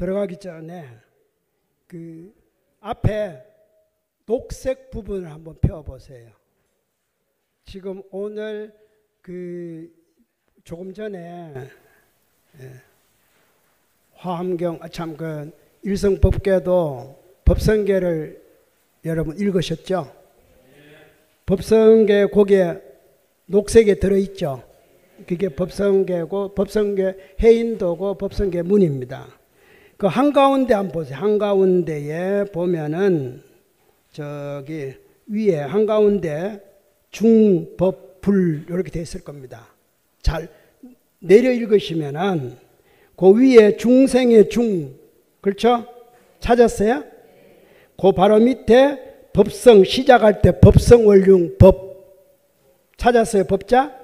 들어가기 전에 그 앞에 녹색 부분을 한번 펴보세요. 지금 오늘 그 조금 전에 화엄경 참 그 일성법계도 법성계를 여러분 읽으셨죠? 법성계 거기에 녹색에 들어있죠. 그게 법성계고 법성계 해인도고 법성계 문입니다. 그 한가운데 한번 보세요. 한가운데에 보면은 저기 위에 한가운데 중, 법, 불 이렇게 되어 있을 겁니다. 잘 내려 읽으시면은 그 위에 중생의 중, 그렇죠? 찾았어요? 그 바로 밑에 법성 시작할 때 법성월융 법 찾았어요? 법자?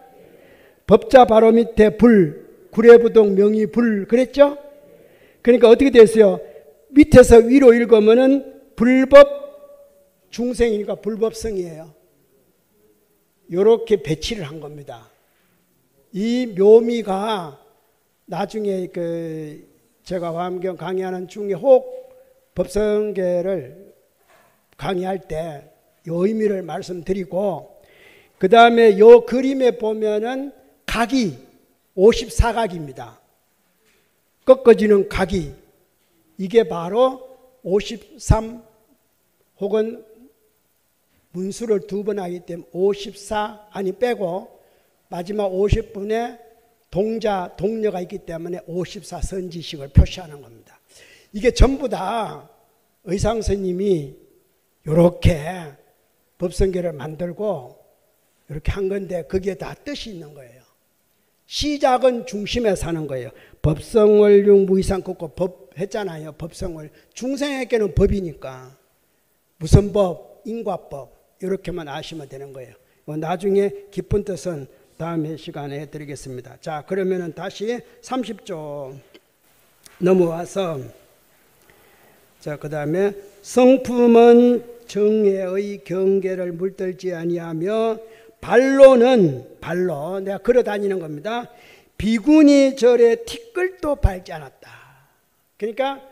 법자 바로 밑에 불, 구례부동 명의 불 그랬죠? 그러니까 어떻게 됐어요? 밑에서 위로 읽으면은 불법 중생이니까 불법성이에요. 이렇게 배치를 한 겁니다. 이 묘미가 나중에 그 제가 화엄경 강의하는 중에 혹 법성계를 강의할 때 이 의미를 말씀드리고, 그 다음에 이 그림에 보면은 각이 54각입니다. 꺾어지는 각이 이게 바로 53 혹은 문수를 2번 하기 때문에 54 아니 빼고 마지막 50분에 동자 동료가 있기 때문에 54 선지식을 표시하는 겁니다. 이게 전부 다 의상 스님이 이렇게 법성계를 만들고 이렇게 한 건데 거기에 다 뜻이 있는 거예요. 시작은 중심에 사는 거예요. 법성월융 무이상 꺾고 법 했잖아요. 법성월 중생에게는 법이니까 무슨 법, 인과법 이렇게만 아시면 되는 거예요. 나중에 깊은 뜻은 다음에 시간에 해드리겠습니다. 자, 그러면은 다시 30조 넘어와서 자, 그 다음에 성품은 정해의 경계를 물들지 아니하며 발로 내가 걸어 다니는 겁니다. 비구니 절에 티끌도 밟지 않았다. 그러니까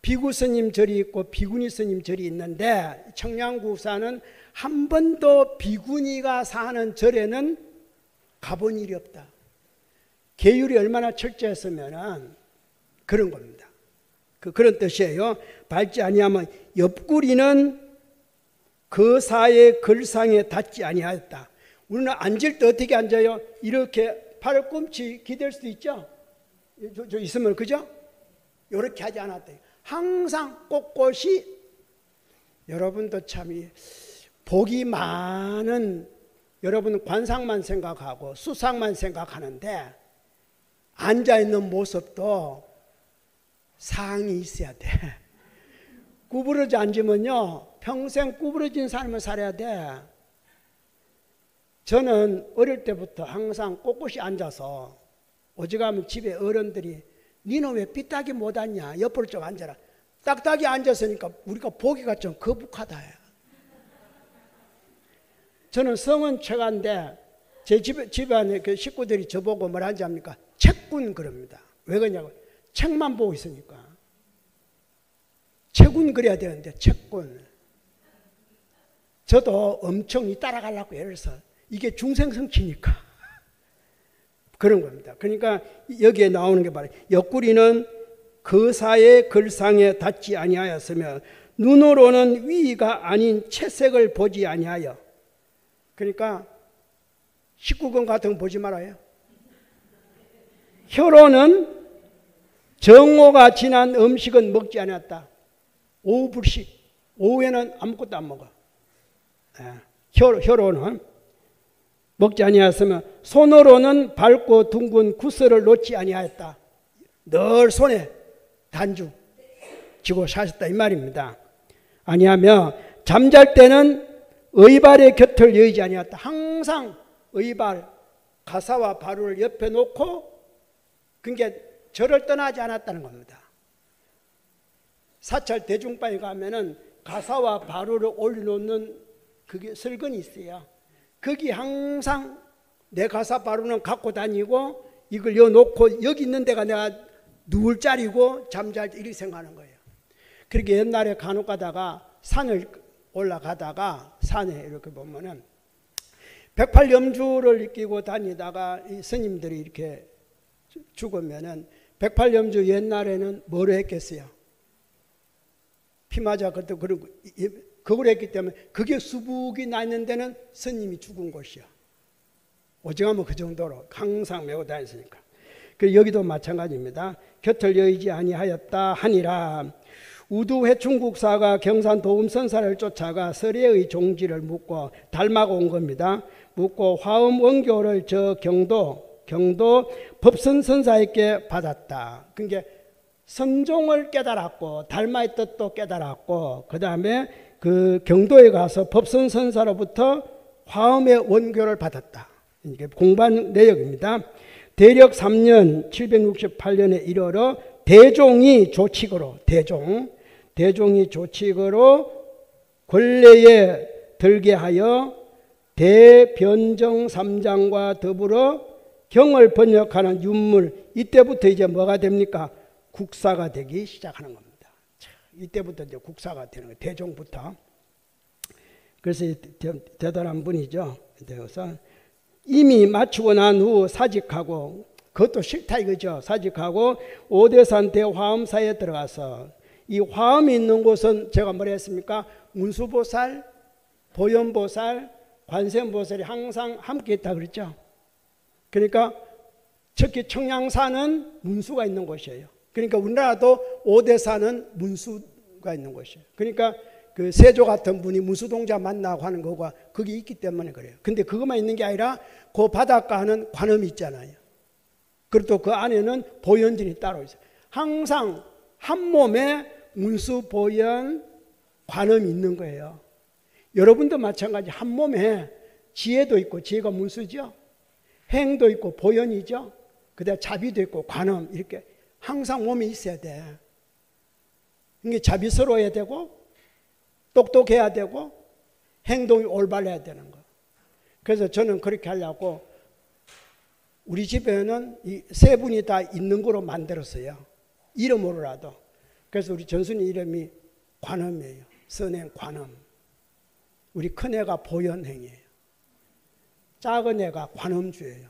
비구 스님 절이 있고 비구니 스님 절이 있는데 청량구사는 한 번도 비구니가 사는 절에는 가본 일이 없다. 계율이 얼마나 철저했으면 그런 겁니다. 그런 뜻이에요. 밟지 아니하면 옆구리는 그 사의 글상에 닿지 아니하였다. 우리는 앉을 때 어떻게 앉아요? 이렇게 팔꿈치 기댈 수도 있죠? 저 있으면 그죠? 이렇게 하지 않았다. 항상 꼿꼿이 여러분도 참 복이 많은 여러분은 관상만 생각하고 수상만 생각하는데 앉아있는 모습도 상이 있어야 돼. 구부러져 앉으면요 평생 구부러진 삶을 살아야 돼. 저는 어릴 때부터 항상 꼿꼿이 앉아서 오직하면 집에 어른들이 니는 왜 삐딱이 못 앉냐 옆으로 좀 앉아라. 딱딱이 앉았으니까 우리가 보기가 좀 거북하다. 저는 성은 최가인데 제 집안에 그 식구들이 저보고 뭐라는지 압니까? 책군 그럽니다. 왜 그러냐고 책만 보고 있으니까. 책군 그래야 되는데 책군. 저도 엄청 따라가려고 애를 써. 이게 중생성취니까 그런 겁니다. 그러니까 여기에 나오는 게 바로 옆구리는 그 사의 글상에 닿지 아니하였으며 눈으로는 위가 아닌 채색을 보지 아니하여. 그러니까 19금 같은 거 보지 말아요. 혀로는 정오가 지난 음식은 먹지 않았다. 오후 불식. 오후에는 아무것도 안 먹어. 혀로는 먹지 아니하였으며 손으로는 밝고 둥근 구슬을 놓지 아니하였다. 늘 손에 단주 쥐고 사셨다 이 말입니다. 아니하며 잠잘 때는 의발의 곁을 여의지 아니하였다. 항상 의발 가사와 바루를 옆에 놓고 그러니까 절을 떠나지 않았다는 겁니다. 사찰 대중방에 가면은 가사와 바루를 올려놓는 그게 설건이 있어요. 거기 항상 내 가사 바루는 갖고 다니고 이걸 여놓고 여기 있는 데가 내가 누울 자리고 잠잘 때 이렇게 생각하는 거예요. 그렇게 옛날에 간혹 가다가 산을 올라가다가 산에 이렇게 보면은 108염주를 끼고 다니다가 이 스님들이 이렇게 죽으면은 108염주 옛날에는 뭐로 했겠어요? 피마자 그것도 그러고 그걸 했기 때문에 그게 수북이 나 있는 데는 스님이 죽은 곳이야. 오징하면 그 정도로 항상 메고 다녔으니까. 여기도 마찬가지입니다. 곁을 여의지 아니하였다 하니라. 우두회충국사가 경산 도움선사를 쫓아가 설애의 종지를 묻고 닮아가 온 겁니다. 묻고 화엄 원교를 저 경도 법선선사에게 받았다. 그러니까 선종을 깨달았고 달마의 뜻도 깨달았고 그 다음에 그 경도에 가서 법선선사로부터 화엄의 원교를 받았다. 이게 공부한 내역입니다. 대력 3년 768년에 이르러 대종이 조칙으로 대종이 조칙으로 권례에 들게 하여 대변정 3장과 더불어 경을 번역하는 윤물, 이때부터 이제 뭐가 됩니까? 국사가 되기 시작하는 겁니다. 이때부터 이제 국사가 되는 거예요. 대종부터. 그래서 대단한 분이죠. 그래서 이미 마치고 난 후 사직하고, 그것도 싫다 이거죠. 사직하고 오대산 대화엄사에 들어가서, 이 화엄이 있는 곳은 제가 뭐라 했습니까? 문수보살, 보현보살, 관세음보살이 항상 함께 있다 그랬죠. 그러니까 특히 청량산은 문수가 있는 곳이에요. 그러니까 우리나라도 오대산은 문수가 있는 곳이에요. 그러니까 그 세조 같은 분이 문수동자 만나고 하는 거가 그게 있기 때문에 그래요. 근데 그것만 있는 게 아니라 그 바닷가는 관음이 있잖아요. 그리고 또 그 안에는 보현진이 따로 있어요. 항상 한 몸에 문수, 보현, 관음이 있는 거예요. 여러분도 마찬가지. 한 몸에 지혜도 있고, 지혜가 문수죠. 행도 있고 보현이죠. 그다음에 자비도 있고 관음, 이렇게 항상 몸에 있어야 돼. 이게 자비스러워야 되고 똑똑해야 되고 행동이 올바라야 되는 거. 그래서 저는 그렇게 하려고 우리 집에는 이 세 분이 다 있는 거로 만들었어요. 이름으로라도. 그래서 우리 전순이 이름이 관음이에요. 선행 관음. 우리 큰애가 보현행이에요. 작은 애가 관음주예요.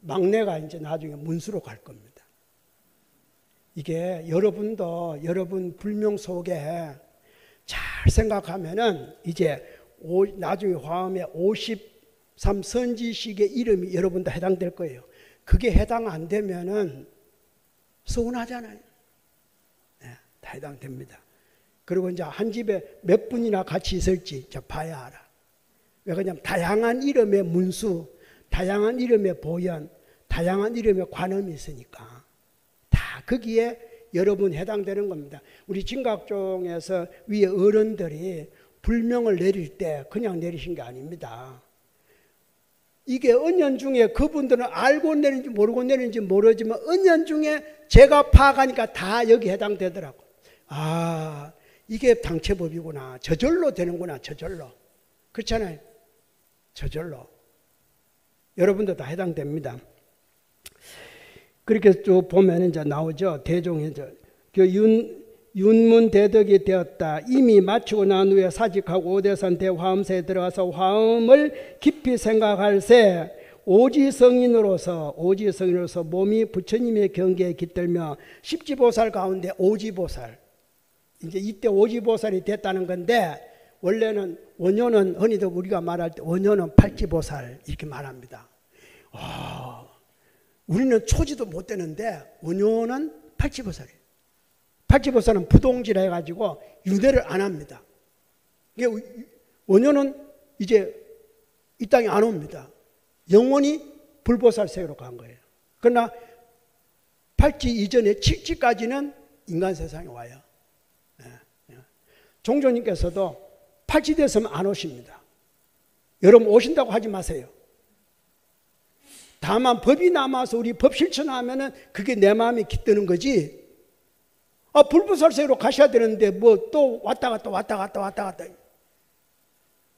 막내가 이제 나중에 문수로 갈 겁니다. 이게 여러분도 여러분 불명 속에 잘 생각하면은 이제 나중에 화엄에 53선지식의 이름이 여러분도 해당될 거예요. 그게 해당 안 되면은 서운하잖아요. 네, 다 해당됩니다. 그리고 이제 한 집에 몇 분이나 같이 있을지 봐야 알아. 왜냐하면 다양한 이름의 문수, 다양한 이름의 보현, 다양한 이름의 관음이 있으니까 다 거기에 여러분 해당되는 겁니다. 우리 진각종에서 위에 어른들이 불명을 내릴 때 그냥 내리신 게 아닙니다. 이게 은연중에 그분들은 알고 내리는지 모르고 내리는지 모르지만 은연중에 제가 파악하니까 다 여기 해당되더라고. 아, 이게 당체법이구나. 저절로 되는구나. 저절로. 그렇잖아요. 저절로. 여러분도 다 해당됩니다. 그렇게 쭉 보면 이제 나오죠. 대종이 윤문대덕이 되었다. 이미 마치고 난 후에 사직하고 오대산 대화엄사에 들어가서 화엄을 깊이 생각할새 오지성인으로서 몸이 부처님의 경계에 깃들며 십지보살 가운데 오지보살, 이제 이때 오지보살이 됐다는 건데, 원래는 원효는 흔히도 우리가 말할 때 원효는 팔지보살 이렇게 말합니다. 우리는 초지도 못 되는데 원효는 팔지보살이에요. 팔지보살은 부동지라 해가지고 윤회를 안 합니다. 원효는 이제 이 땅에 안 옵니다. 영원히 불보살 세계로 간 거예요. 그러나 팔지 이전에 칠지까지는 인간 세상에 와요. 종조님께서도 팔지 됐으면 안 오십니다. 여러분 오신다고 하지 마세요. 다만 법이 남아서 우리 법 실천하면은 그게 내 마음에 깃드는 거지. 불보살세계로 가셔야 되는데 뭐 또 왔다 갔다.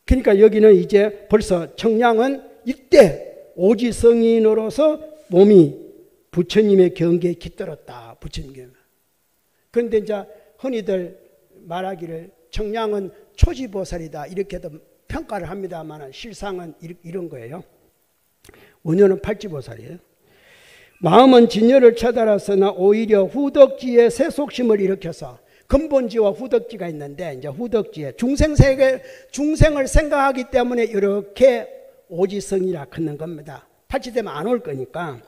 그러니까 여기는 이제 벌써 청량은 이때 오지성인으로서 몸이 부처님의 경계에 깃들었다. 부처님께. 그런데 이제 흔히들 말하기를 청량은 초지보살이다 이렇게도 평가를 합니다만 실상은 이런 거예요. 원효는 팔지보살이에요. 마음은 진여를 쳐달았으나 오히려 후덕지에 세속심을 일으켜서 근본지와 후덕지가 있는데 이제 후덕지에 중생을 생각하기 때문에 이렇게 오지성이라 하는 겁니다. 팔찌되면 안 올 거니까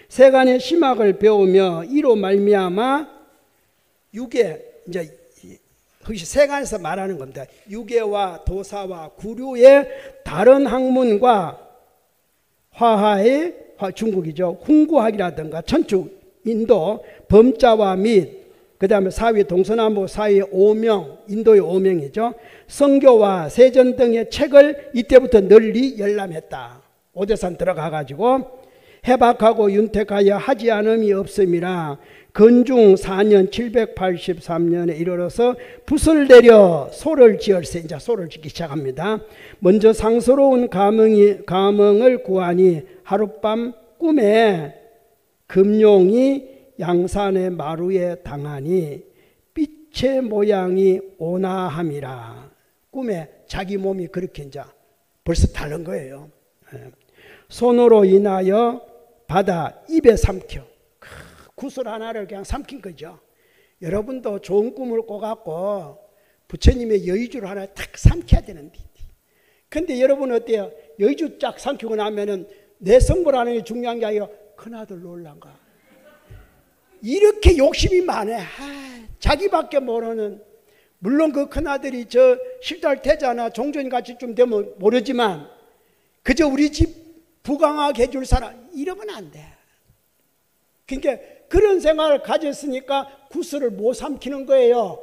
세간의 심학을 배우며 이로 말미암아 유계 이제 세간에서 말하는 겁니다. 유계와 도사와 구류의 다른 학문과 화하의 중국이죠. 훈구학이라든가 천축, 인도, 범자와 및 그 다음에 사위 동서남북 사이의 오명, 인도의 오명이죠. 성교와 세전 등의 책을 이때부터 널리 열람했다. 오대산 들어가가지고 해박하고 윤택하여 하지 않음이 없음이라 건중 4년 783년에 이르러서 붓을 내려 소를 지을세. 이제 소를 짓기 시작합니다. 먼저 상스러운 감흥을 구하니 하룻밤 꿈에 금룡이 양산의 마루에 당하니 빛의 모양이 온화함이라. 꿈에 자기 몸이 그렇게 이제 벌써 다른 거예요. 손으로 인하여 받아 입에 삼켜. 구슬 하나를 그냥 삼킨 거죠. 여러분도 좋은 꿈을 꿔갖고 부처님의 여의주를 하나 탁 삼켜야 되는데. 근데 여러분 어때요? 여의주 쫙 삼키고 나면은 내 성불하는 게 중요한 게 아니라 큰아들 놀란가. 이렇게 욕심이 많아. 자기밖에 모르는. 물론 그 큰아들이 저 실달 태자나 종전같이 좀 되면 모르지만 그저 우리 집 부강하게 해줄 사람 이러면 안 돼. 그러니까 그런 생각을 가졌으니까 구슬을 못 삼키는 거예요.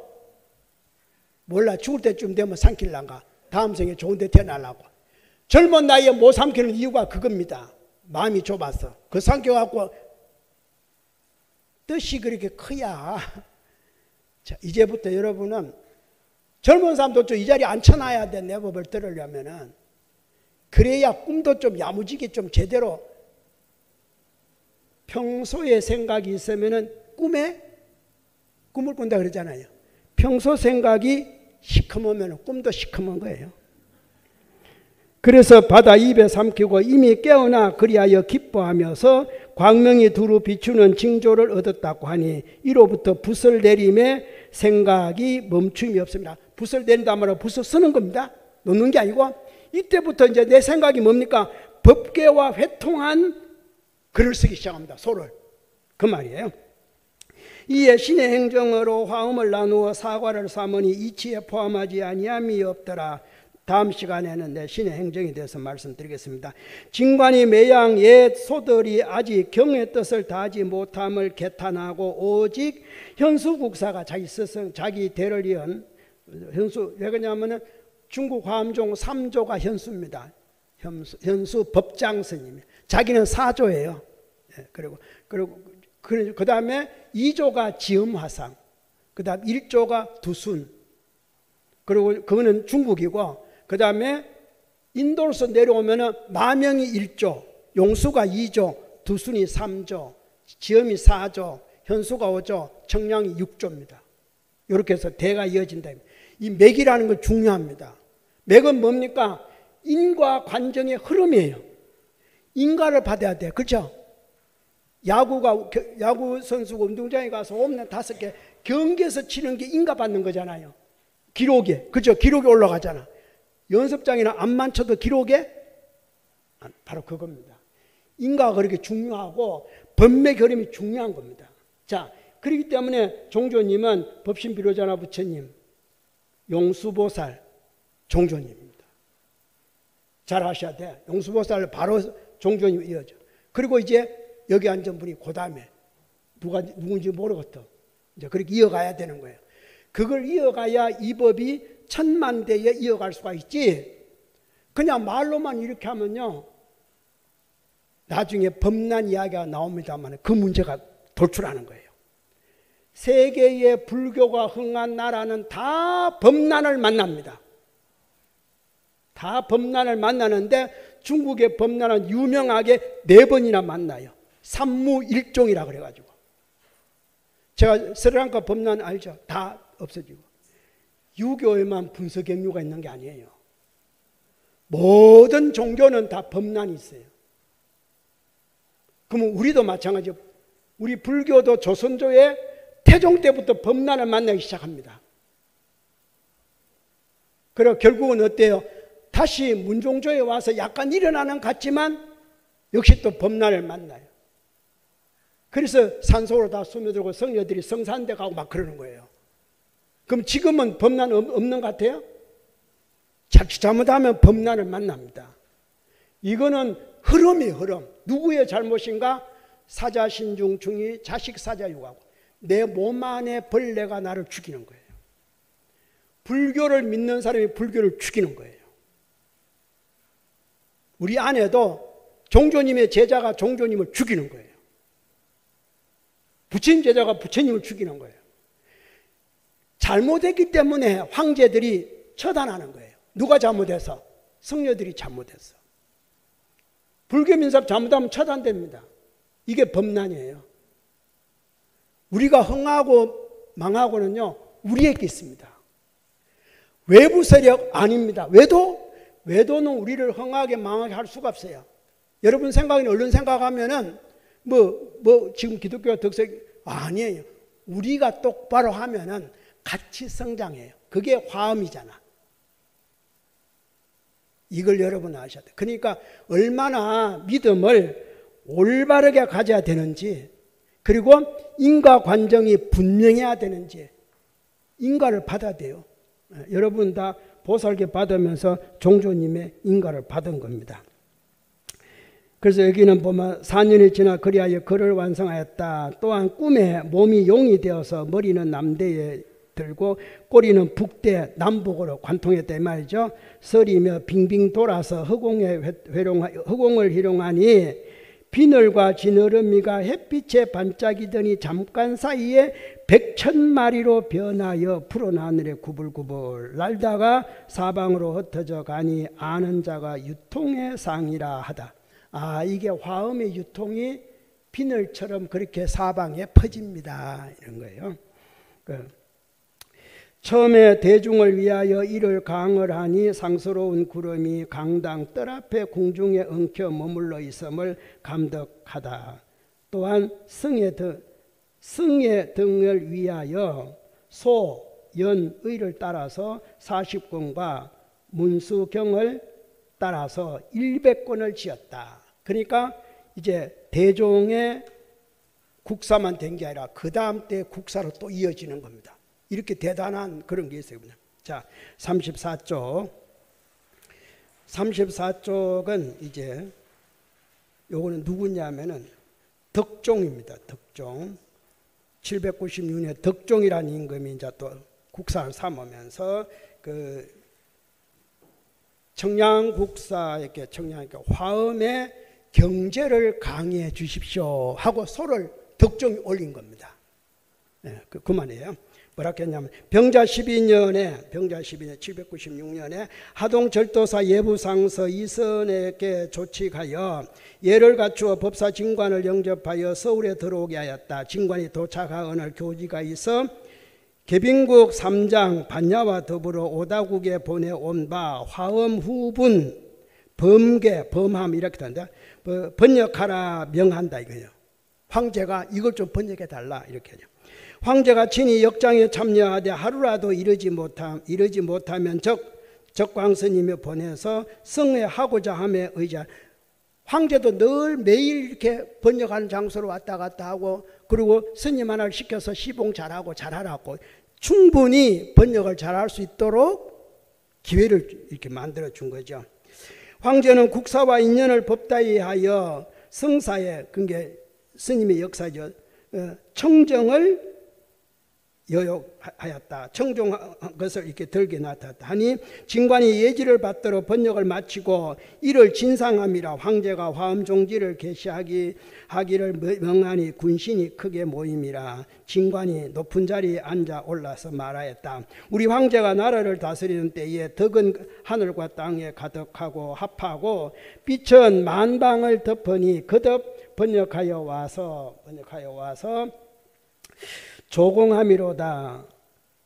몰라 죽을 때쯤 되면 삼킬란가. 다음 생에 좋은 데 태어나려고. 젊은 나이에 못 삼키는 이유가 그겁니다. 마음이 좁아서. 그 삼켜갖고 뜻이 그렇게 커야. 자, 이제부터 여러분은 젊은 사람도 좀 이 자리에 앉혀놔야 돼. 내 법을 들으려면은. 그래야 꿈도 좀 야무지게 좀 제대로. 평소에 생각이 있으면은 꿈을 꾼다 그러잖아요. 평소 생각이 시커매면 꿈도 시커먼 거예요. 그래서 바다 입에 삼키고 이미 깨어나 그리하여 기뻐하면서 광명이 두루 비추는 징조를 얻었다고 하니 이로부터 붓을 내림에 생각이 멈춤이 없습니다. 붓을 내린다 말하면 붓을 쓰는 겁니다. 놓는 게 아니고 이때부터 이제 내 생각이 뭡니까? 법계와 회통한 글을 쓰기 시작합니다. 소를. 그 말이에요. 이에 신의 행정으로 화음을 나누어 사과를 삼으니 이치에 포함하지 아니함이 없더라. 다음 시간에는 내 신의 행정에 대해서 말씀드리겠습니다. 진관이 매양 옛 소들이 아직 경의 뜻을 다하지 못함을 개탄하고 오직 현수국사가 자기 스승 자기 대를 이은 현수. 왜 그러냐면은 중국 화엄종 3조가 현수입니다. 현수 법장 스님. 자기는 4조예요. 그리고 그 다음에 2조가 지음화상. 그 다음 1조가 두순. 그리고 그거는 중국이고, 그 다음에 인도로서 내려오면은 마명이 1조, 용수가 2조, 두순이 3조, 지음이 4조, 현수가 5조, 청량이 6조입니다. 이렇게 해서 대가 이어진다. 이 맥이라는 건 중요합니다. 맥은 뭡니까? 인과 관정의 흐름이에요. 인가를 받아야 돼. 그렇죠? 야구 선수가 운동장에 가서 홈런 5개 경기에서 치는 게 인가 받는 거잖아요. 기록에. 그렇죠? 기록에 올라가잖아. 연습장이나 안만 쳐도 기록에 바로 그겁니다. 인가가 그렇게 중요하고 법맥 흐름이 중요한 겁니다. 자, 그렇기 때문에 종조님은 법신비로자나 부처님, 용수보살, 종조님입니다. 잘 아셔야 돼. 용수보살 바로 종조님 이어져. 그리고 이제 여기 앉은 분이 그 다음에 누군지 모르겠다. 이제 그렇게 이어가야 되는 거예요. 그걸 이어가야 이 법이 천만대에 이어갈 수가 있지. 그냥 말로만 이렇게 하면요, 나중에 법난 이야기가 나옵니다만 그 문제가 돌출하는 거예요. 세계의 불교가 흥한 나라는 다 법난을 만납니다. 다 법난을 만나는데 중국의 법난은 유명하게 4번이나 만나요. 삼무일종이라 그래가지고 제가 스리랑카 범난 알죠? 다 없어지고. 유교에만 분서경유가 있는 게 아니에요. 모든 종교는 다 범난이 있어요. 그러면 우리도 마찬가지예요. 우리 불교도 조선조의 태종 때부터 범난을 만나기 시작합니다. 그리고 결국은 어때요? 다시 문종조에 와서 약간 일어나는 것 같지만 역시 또 범난을 만나요. 그래서 산속으로 다 스며들고 성녀들이 성산대 가고 막 그러는 거예요. 그럼 지금은 범난 없는 것 같아요? 자칫 잘못하면 범난을 만납니다. 이거는 흐름이에요, 흐름. 누구의 잘못인가? 사자신중 중이 자식 사자육하고 내 몸 안에 벌레가 나를 죽이는 거예요. 불교를 믿는 사람이 불교를 죽이는 거예요. 우리 안에도 종조님의 제자가 종조님을 죽이는 거예요. 부처님 제자가 부처님을 죽이는 거예요. 잘못했기 때문에 황제들이 처단하는 거예요. 누가 잘못해서? 성녀들이 잘못했어. 불교 민사 잘못하면 처단됩니다. 이게 범난이에요. 우리가 흥하고 망하고는요, 우리에게 있습니다. 외부 세력 아닙니다. 외도는 우리를 흥하게 망하게 할 수가 없어요. 여러분 생각에는 얼른 생각하면은 지금 기독교가 덕색 아니에요. 우리가 똑바로 하면은 같이 성장해요. 그게 화음이잖아. 이걸 여러분 아셔야 돼요. 그러니까 얼마나 믿음을 올바르게 가져야 되는지, 그리고 인과관정이 분명해야 되는지, 인과를 받아야 돼요. 여러분 다 보살계 받으면서 종조님의 인과를 받은 겁니다. 그래서 여기는 보면 4년이 지나 그리하여 글을 완성하였다. 또한 꿈에 몸이 용이 되어서 머리는 남대에 들고 꼬리는 북대 남북으로 관통했다 이 말이죠. 서리며 빙빙 돌아서 허공을 희롱하니 비늘과 지느러미가 햇빛에 반짝이더니 잠깐 사이에 100,000마리로 변하여 푸른 하늘에 구불구불 날다가 사방으로 흩어져 가니 아는 자가 유통의 상이라 하다. 이게 화음의 유통이 비늘처럼 그렇게 사방에 퍼집니다. 이런 거예요. 처음에 대중을 위하여 이를 강을 하니 상스러운 구름이 강당 뜰 앞에 공중에 엉켜 머물러 있음을 감독하다. 또한 승의 등을 위하여 소, 연, 의를 따라서 40권과 문수경을 따라서 100권을 지었다. 그러니까 이제 대종의 국사만 된 게 아니라 그 다음 때 국사로 또 이어지는 겁니다. 이렇게 대단한 그런 게 있어요. 자, 34쪽. 34쪽은 이제 요거는 누구냐면은 덕종입니다. 덕종. 796년에 덕종이라는 임금이 이제 또 국사를 삼으면서 그 청량국사에게 화음의 경제를 강의해 주십시오 하고 소를 덕종이 올린 겁니다. 네, 그만이에요. 뭐라 했냐면 병자 12년에 796년에 하동절도사 예부상서 이선에게 조칙하여 예를 갖추어 법사 진관을 영접하여 서울에 들어오게 하였다. 진관이 도착하거늘 교지가 있어 계빈국 3장 반야와 더불어 오다국에 보내온 바 화엄 후분 범계 범함 이렇게 된다. 번역하라 명한다 이거예요. 황제가 이걸 좀 번역해 달라 이렇게 하죠. 황제가 친히 역장에 참여하되 하루라도 이르지 못하면 적광스님이 보내서 성회하고자 함에 의자. 황제도 늘 매일 이렇게 번역하는 장소로 왔다 갔다 하고 그리고 스님 하나를 시켜서 시봉 잘하라고 충분히 번역을 잘할 수 있도록 기회를 이렇게 만들어 준 거죠. 황제는 국사와 인연을 법다이 하여 성사에 그게 스님의 역사죠. 청정을 여욕하였다. 청종한 것을 이렇게 들게 나타났다 하니 진관이 예지를 받들어 번역을 마치고 이를 진상함이라. 황제가 화엄종지를 개시하기를 명하니 군신이 크게 모임이라. 진관이 높은 자리에 앉아 올라서 말하였다. 우리 황제가 나라를 다스리는 때에 덕은 하늘과 땅에 가득하고 합하고 빛은 만방을 덮으니 거듭 번역하여 와서 조공함이로다.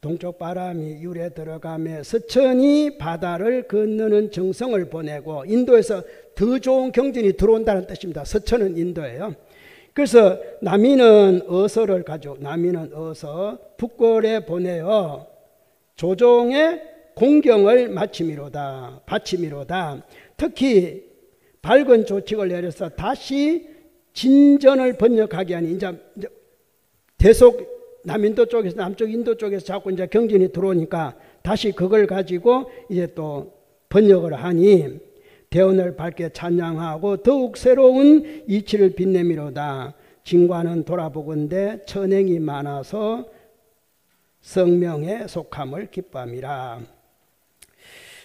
동쪽 바람이 유래 들어가며 서천이 바다를 건너는 정성을 보내고, 인도에서 더 좋은 경전이 들어온다는 뜻입니다. 서천은 인도예요. 그래서 남이는 어서를 가지고, 남이는 어서 북궐에 보내어 조종의 공경을 바치미로다. 특히 밝은 조칙을 내려서 다시 진전을 번역하게 하니, 이제 대속 남인도 쪽에서, 남쪽 인도 쪽에서 자꾸 이제 경전이 들어오니까 다시 그걸 가지고 이제 또 번역을 하니, 대언을 밝게 찬양하고 더욱 새로운 이치를 빛내미로다. 진관은 돌아보건대 천행이 많아서 성명에 속함을 기뻐함이라.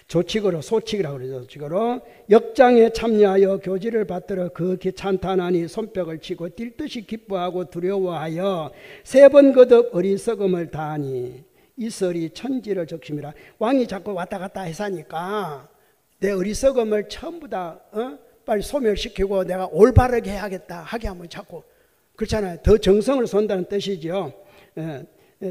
조칙으로, 소칙이라고 그러죠. 조칙으로 역장에 참여하여 교지를 받들어 극히 찬탄하니 손뼉을 치고 뛸 듯이 기뻐하고 두려워하여 세 번 거듭 어리석음을 다하니 이설이 천지를 적심이라. 왕이 자꾸 왔다 갔다 해사니까 내 어리석음을 전부 다 빨리 소멸시키고 내가 올바르게 해야겠다 하게 하면 자꾸 그렇잖아요. 더 정성을 쏜다는 뜻이죠.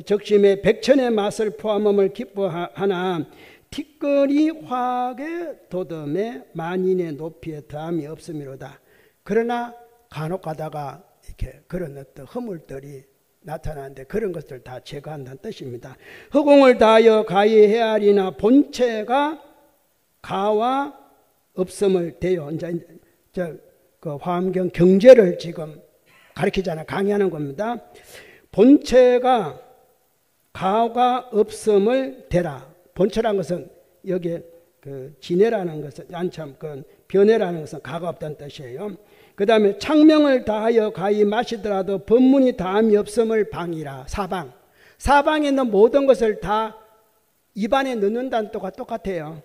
적심에 백천의 맛을 포함함을 기뻐하나 티끌이 화학의 도덤에 만인의 높이에 더함이 없음이로다. 그러나 간혹 가다가 이렇게 그런 어떤 허물들이 나타나는데 그런 것들 다 제거한다는 뜻입니다. 허공을 다하여 가히 헤아리나 본체가 가와 없음을 대요. 이제 그 화엄경 경제를 지금 가르치잖아요. 강의하는 겁니다. 본체가 가가 없음을 대라. 본체라는 것은 여기에 그 진해라는 것은 안참 그 변해라는 것은 가가 없다는 뜻이에요. 그 다음에 창명을 다하여 가히 마시더라도 법문이 다함이 없음을 방이라. 사방. 사방에 있는 모든 것을 다 입안에 넣는다는 뜻과 똑같아요.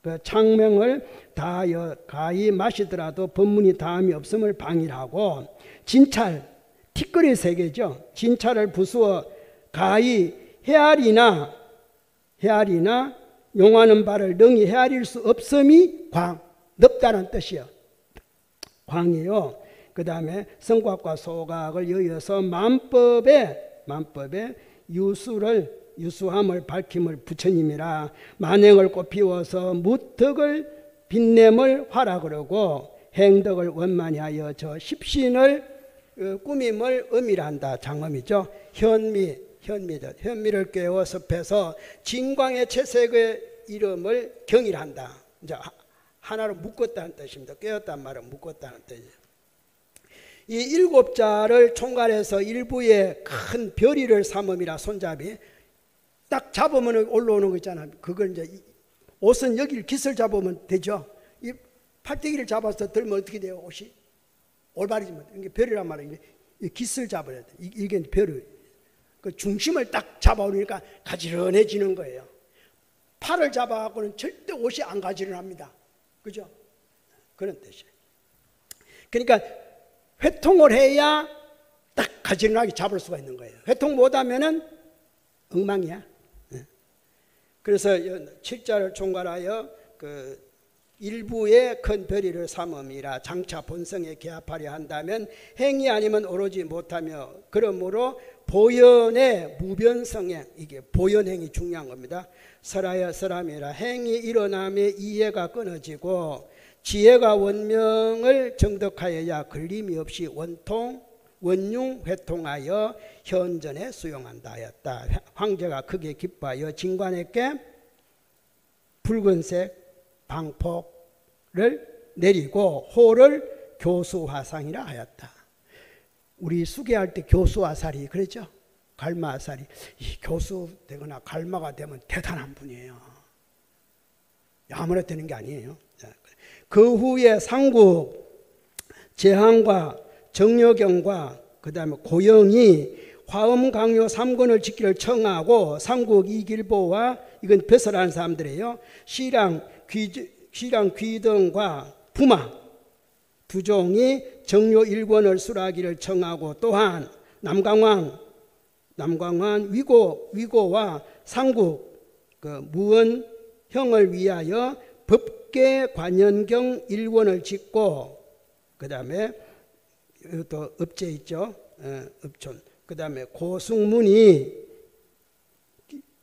그 창명을 다하여 가히 마시더라도 법문이 다함이 없음을 방이라고. 진찰, 티끌이 세 개죠. 진찰을 부수어 가히 헤아리나 용하는 바를 능히 헤아릴 수 없음이 광, 넓다는 뜻이요. 광이요. 그 다음에 성곽과 소각을 여여서 만법에 유수함을 밝힘을 부처님이라. 만행을 꽃피워서 무덕을 빛냄을 화라 그러고 행덕을 원만히 하여 저 십신을 꾸밈을 음이란다. 장엄이죠. 현미를 깨워 섭해서 진광의 채색의 이름을 경일한다. 이제 하나로 묶었다는 뜻입니다. 깨었단 말은 묶었다는 뜻이에요. 이 일곱 자를 총괄해서 일부의 큰 별이를 삼음이라. 손잡이 딱 잡으면 올라오는 거 있잖아요. 그걸 이제 옷은 여기를 깃을 잡으면 되죠. 이 팔대기를 잡아서 들면 어떻게 돼요? 옷이 올바르지만 이게 별이란 말이에요. 이 깃을 잡아야 돼. 이게 별이. 그 중심을 딱 잡아오니까 가지런해지는 거예요. 팔을 잡아갖고는 절대 옷이 안 가지런합니다. 그죠? 그런 뜻이에요. 그러니까 회통을 해야 딱 가지런하게 잡을 수가 있는 거예요. 회통 못하면은 엉망이야. 그래서 7자를 총괄하여 그 일부의 큰 별이를 삼음이라. 장차 본성에 개합하려 한다면 행이 아니면 오르지 못하며 그러므로 보연의 무변성행, 이게 보연행이 중요한 겁니다. 설하여 설함이라. 행이 일어남에 이해가 끊어지고 지혜가 원명을 정덕하여야 걸림이 없이 원융 회통하여 현전에 수용한다 하였다. 황제가 크게 기뻐하여 진관에게 붉은색 방폭을 내리고 호를 교수화상이라 하였다. 우리 수계할 때 교수화살이 그랬죠. 갈마화살이. 이 교수 되거나 갈마가 되면 대단한 분이에요. 아무나 되는 게 아니에요. 그 후에 상국 제한과 정려경과 그 다음에 고영이 화엄강요 3권을 짓기를 청하고 상국 이길보와 이건 벼슬하는 사람들이에요. 시랑 귀등과 부마 두 종이 정료 1권을 수라기를 청하고 또한 남강왕 위고와 상국 그 무언형을 위하여 법계 관연경 1권을 짓고 그 다음에 또 읍제 있죠. 읍촌 그 다음에 고승문이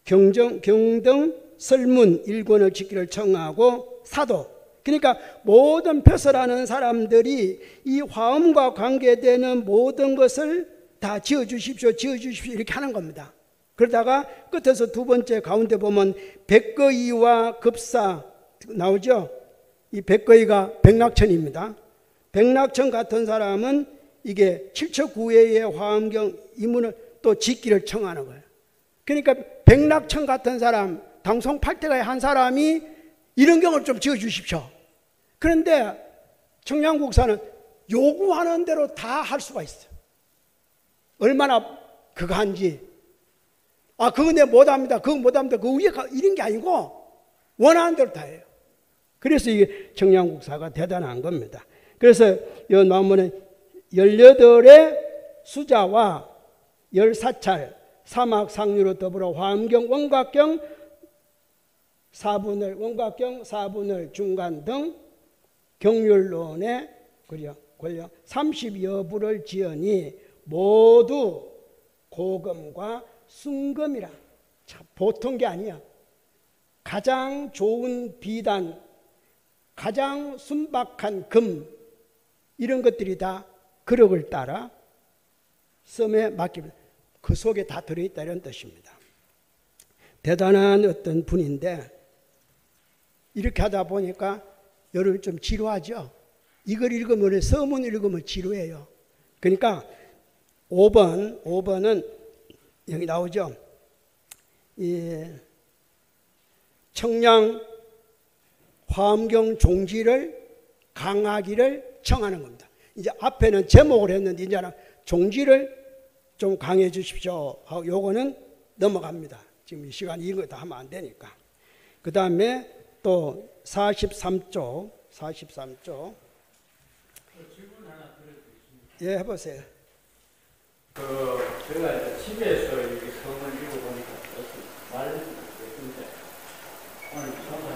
경등 설문 일권을 짓기를 청하고 사도, 그러니까 모든 벼슬하는 사람들이 이 화음과 관계되는 모든 것을 다 지어주십시오 이렇게 하는 겁니다. 그러다가 끝에서 두 번째 가운데 보면 백거이와 급사 나오죠. 이 백거이가 백낙천입니다. 백낙천 같은 사람은 이게 7처9회의 화엄경 이문을 또 짓기를 청하는 거예요. 그러니까 백낙천 같은 사람, 당송 8대가의 한 사람이 이런 경을 좀 지어주십시오. 그런데 청량국사는 요구하는 대로 다 할 수가 있어요. 얼마나 그거 한지. 그거 내 못합니다. 그거 못합니다. 그 위에 이런 게 아니고 원하는 대로 다 해요. 그래서 이게 청량국사가 대단한 겁니다. 그래서 이 나오면은 18의 수자와 14찰, 사막상류로 더불어 화엄경, 원각경, 원각경, 사분을, 중간 등 경률론에 권력 30여 부를 지으니 모두 고금과 순금이라. 참 보통 게 아니야. 가장 좋은 비단, 가장 순박한 금, 이런 것들이 다 그릇을 따라 섬에 맡깁니다. 그 속에 다 들어있다 이런 뜻입니다. 대단한 어떤 분인데 이렇게 하다 보니까 여러분 좀 지루하죠. 이걸 읽으면, 서문 읽으면 지루해요. 그러니까 5번은 여기 나오죠. 이 청량 화엄경 종지를 강하기를 청하는 겁니다. 이제 앞에는 제목을 했는데 이제는 종지를 좀 강해 주십시오 하고 요거는 넘어갑니다. 지금 이 시간 이거 다 하면 안 되니까. 그 다음에 또 43조 질문 하나 드릴 수 있습니다. 예, 해보세요. 제가 이제 집에서 이렇게 성을 읽어보니까 말을 했는데 오늘 성을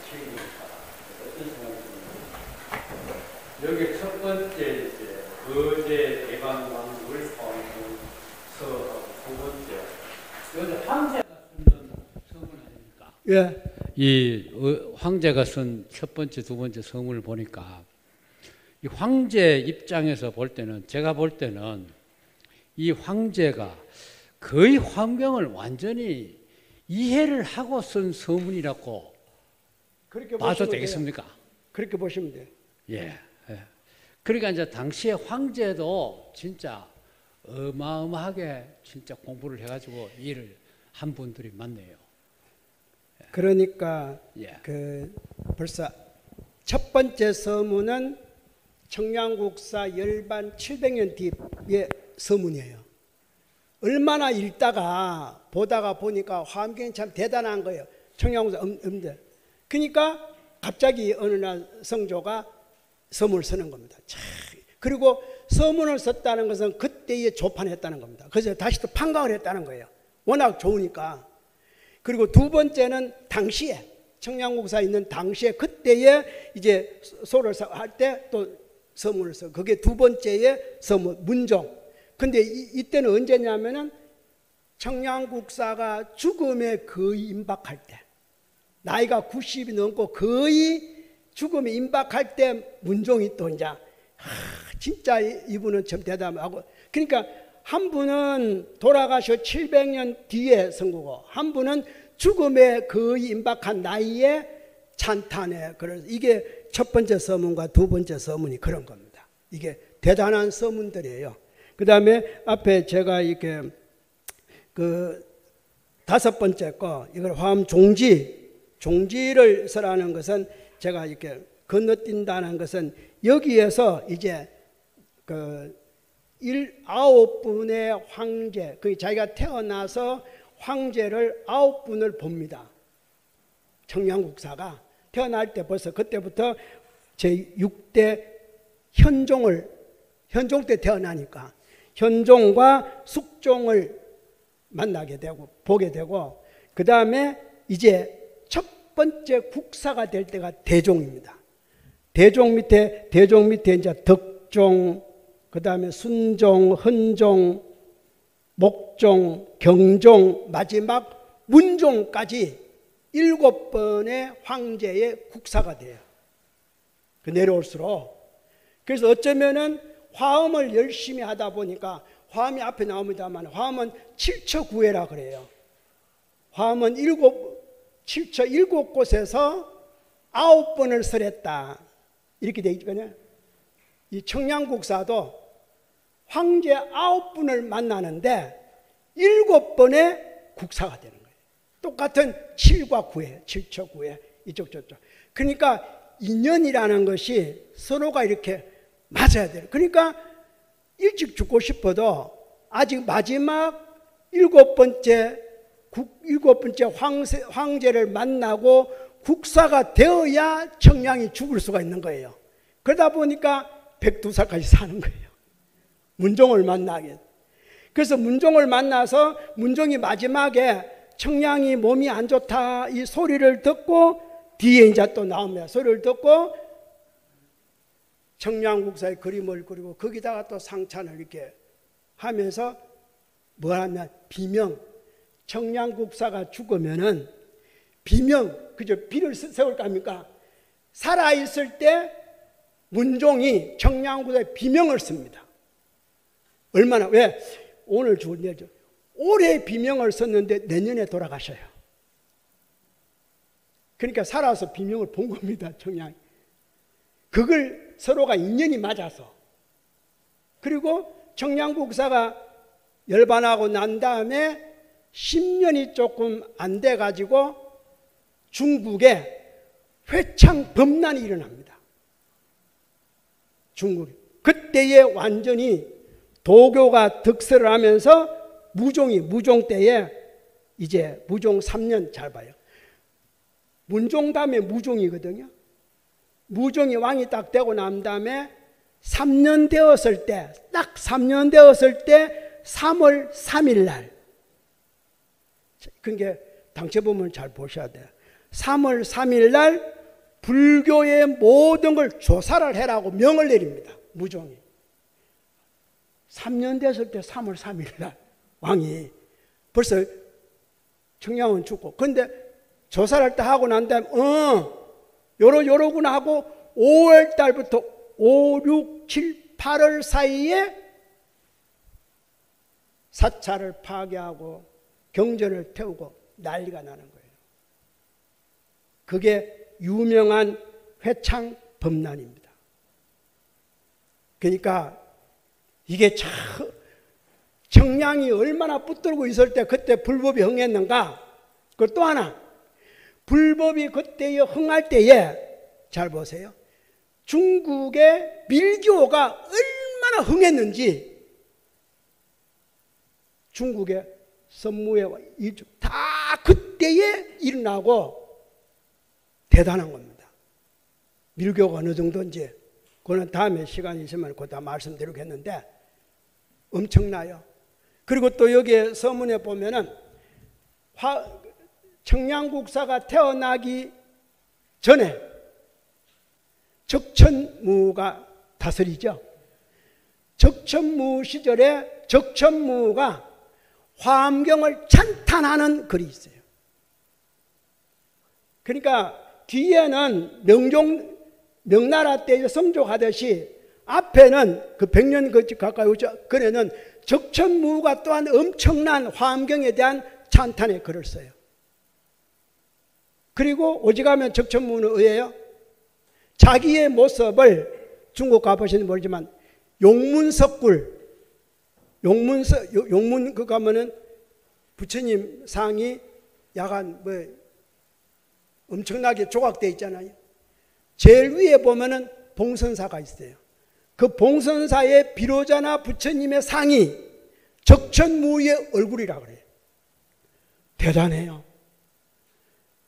책이니까 어떤 생각이 드는지, 여기 첫 번째 이제 거제 대방왕을 서하고 두 번째 여기 황제가 쓰는 성문 아닙니까? 예. 이 황제가 쓴 첫 번째, 두 번째 성문을 보니까 이 황제 입장에서 볼 때는, 제가 볼 때는 이 황제가 거의 화엄경을 완전히 이해를 하고 쓴 서문이라고 그렇게 봐도 보시면 되겠습니까? 돼요. 그렇게 보시면 돼요. 예. 그러니까 이제 당시에 황제도 진짜 어마어마하게 진짜 공부를 해가지고 일을 한 분들이 많네요. 그러니까 예. 벌써 첫 번째 서문은 청량국사 열반 700년 뒤의 서문이에요. 얼마나 읽다가 보다가 보니까 화엄경이 참 대단한 거예요. 청량국사 음들. 그러니까 갑자기 어느 날 성조가 서문을 쓰는 겁니다. 그리고 서문을 썼다는 것은 그때에 조판했다는 겁니다. 그래서 다시 또 판강을 했다는 거예요. 워낙 좋으니까. 그리고 두 번째는 당시에 청량국사에 있는 당시에 그때에 이제 소를 할 때 또 서문을 써. 그게 두 번째의 서문 문종. 근데 이때는 언제냐면은 청량국사가 죽음에 거의 임박할 때, 나이가 90이 넘고 거의 죽음에 임박할 때 문종이 또 이제 진짜 이분은 참 대단하고, 그러니까 한 분은 돌아가셔 700년 뒤에 선거고 한 분은 죽음에 거의 임박한 나이에 찬탄해. 그래서 이게 첫 번째 서문과 두 번째 서문이 그런 겁니다. 이게 대단한 서문들이에요. 그 다음에 앞에 제가 이렇게 다섯 번째 거, 이걸 화엄 종지를 쓰라는 것은 제가 이렇게 건너뛴다는 것은 여기에서 이제 9분의 황제, 자기가 태어나서 황제를 9분을 봅니다. 청량국사가 태어날 때 벌써 그때부터 제6대 현종 때 태어나니까 현종과 숙종을 만나게 되고 보게 되고, 그 다음에 이제 첫 번째 국사가 될 때가 대종입니다. 대종 밑에 이제 덕종, 그 다음에 순종, 헌종, 목종, 경종, 마지막 문종까지 7번의 황제의 국사가 돼요. 내려올수록. 그래서 어쩌면은 화엄을 열심히 하다 보니까 화엄이 앞에 나옵니다만 화엄은 7처9회라 그래요. 화엄은 7처 7곳에서 9번을 설했다. 이렇게 되어 있거든요. 이 청량국사도 황제 9분을 만나는데 7번의 국사가 되는 거예요. 똑같은 7과 9회, 7처 9회, 이쪽 저쪽. 그러니까 인연이라는 것이 서로가 이렇게 맞아야 돼요. 그러니까 일찍 죽고 싶어도 아직 마지막 7번째 황제를 만나고 국사가 되어야 청량이 죽을 수가 있는 거예요. 그러다 보니까 102살까지 사는 거예요. 문종을 만나게. 그래서 문종을 만나서 문종이 마지막에 청량이 몸이 안 좋다 이 소리를 듣고 뒤에 이제 또 나옵니다. 소리를 듣고 청량국사의 그림을 그리고 거기다가 또 상찬을 이렇게 하면서 뭐하면 비명. 청량국사가 죽으면은 비명, 그저 비를 세울 거 아닙니까? 살아있을 때 문종이 청량국사에 비명을 씁니다. 얼마나, 왜? 오늘 죽을 내죠. 올해 비명을 썼는데 내년에 돌아가셔요. 그러니까 살아서 비명을 본 겁니다, 청량이. 그걸 서로가 인연이 맞아서. 그리고 청량국사가 열반하고 난 다음에 10년이 조금 안 돼가지고 중국에 회창범난이 일어납니다. 중국에. 그때에 완전히 도교가 득세를 하면서 무종 때에 이제 무종 3년 잘 봐요. 문종 다음에 무종이거든요. 무종이 왕이 딱 되고 난 다음에 3년 되었을 때, 딱 3년 되었을 때 3월 3일 날. 그러니까 당체 보면 잘 보셔야 돼요. 3월 3일 날 불교의 모든 걸 조사를 해라고 명을 내립니다. 무종이. 3년 됐을 때 3월 3일 날 왕이 벌써 청량은 죽고 그런데 조사를 다 하고 난 다음에 요러구나 하고 5월 달부터 5, 6, 7, 8월 사이에 사찰을 파괴하고 경전을 태우고 난리가 나는 거예요. 그게 유명한 회창범난입니다. 그러니까 이게 참 청량이 얼마나 붙들고 있을 때 그때 불법이 흥했는가. 그리고 또 하나 불법이 그때에 흥할 때에 잘 보세요. 중국의 밀교가 얼마나 흥했는지 중국의 선무회와 이주 다 그때에 일어나고 대단한 겁니다. 밀교가 어느 정도인지 그거는 다음에 시간이 있으면 그거 다 말씀드리겠는데 엄청나요. 그리고 또 여기에 서문에 보면은 청량국사가 태어나기 전에 적천무가 다스리죠. 적천무 시절에 적천무가 화엄경을 찬탄하는 글이 있어요. 그러니까 뒤에는 명나라 때 성종하듯이 앞에는 그 100년 가까이 오죠. 그에는 적천무가 또한 엄청난 화엄경에 대한 찬탄의 글을 써요. 그리고 오직하면 적천무는 의해요. 자기의 모습을 중국 가보시는 모르지만 용문 그 가면은 부처님 상이 약간 엄청나게 조각되어 있잖아요. 제일 위에 보면은 봉선사가 있어요. 그 봉선사의 비로자나 부처님의 상이 적천무의 얼굴이라고 그래요. 대단해요.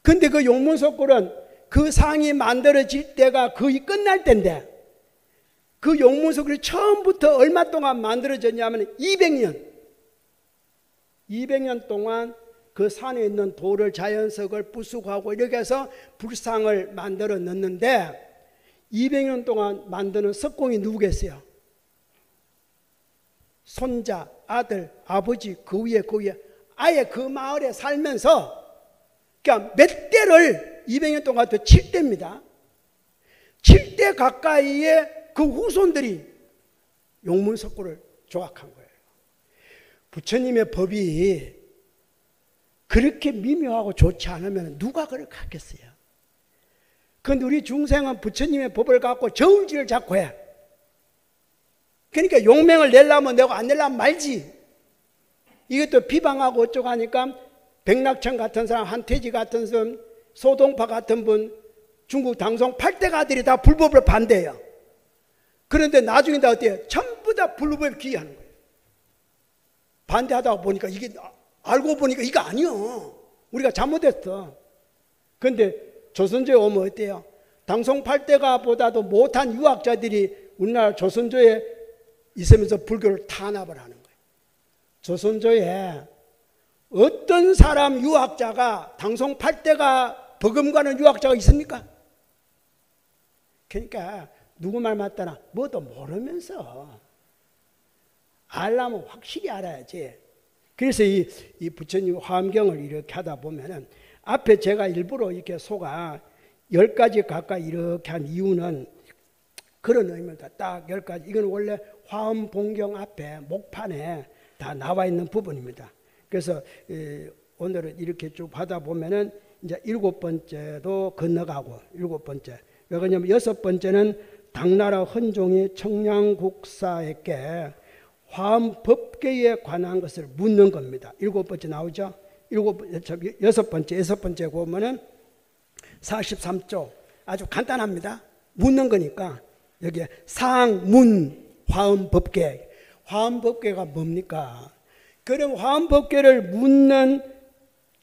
근데 그 용문석굴은 그 상이 만들어질 때가 거의 끝날 때인데 그 용문석굴이 처음부터 얼마 동안 만들어졌냐면 200년 동안 그 산에 있는 돌을 자연석을 부수고하고 이렇게 해서 불상을 만들어 넣는데 200년 동안 만드는 석공이 누구겠어요? 손자, 아들, 아버지, 그 위에 아예 그 마을에 살면서 그러니까 몇 대를 200년 동안 또 7대입니다. 7대 가까이의 그 후손들이 용문석굴을 조각한 거예요. 부처님의 법이 그렇게 미묘하고 좋지 않으면 누가 그렇게 하겠어요? 그런데 우리 중생은 부처님의 법을 갖고 저울질을 자꾸 해. 그러니까 용맹을 내려면 내고 안 내려면 말지. 이것도 비방하고 어쩌고 하니까 백낙천 같은 사람, 한태지 같은 사람, 소동파 같은 분, 중국 당송 8대 가들이 다 불법을 반대해요. 그런데 나중에 다 어때요? 전부 다 불법을 기하는 거예요. 반대하다가 보니까 이게 알고 보니까 이거 아니요. 우리가 잘못했어. 그런데 조선조에 오면 어때요? 당송 8대가 보다도 못한 유학자들이 우리나라 조선조에 있으면서 불교를 탄압을 하는 거예요. 조선조에 어떤 사람 유학자가 당송 8대가 버금가는 유학자가 있습니까? 그러니까 누구 말 맞다나 뭐도 모르면서 알려면 확실히 알아야지. 그래서 이 부처님 화엄경을 이렇게 하다 보면은 앞에 제가 일부러 이렇게 소가 10가지 가까이 이렇게 한 이유는 그런 의미입니다. 딱 10가지. 이건 원래 화엄봉경 앞에 목판에 다 나와 있는 부분입니다. 그래서 오늘은 이렇게 쭉 하다 보면은 이제 7번째도 건너가고 7번째. 왜 그러냐면 6번째는 당나라 헌종이 청량국사에게 화엄법계에 관한 것을 묻는 겁니다. 7번째 나오죠? 6번째 보면은 43조 아주 간단합니다. 묻는 거니까 여기에 상문 화엄법계. 화엄법계가 뭡니까? 그럼 화엄법계를 묻는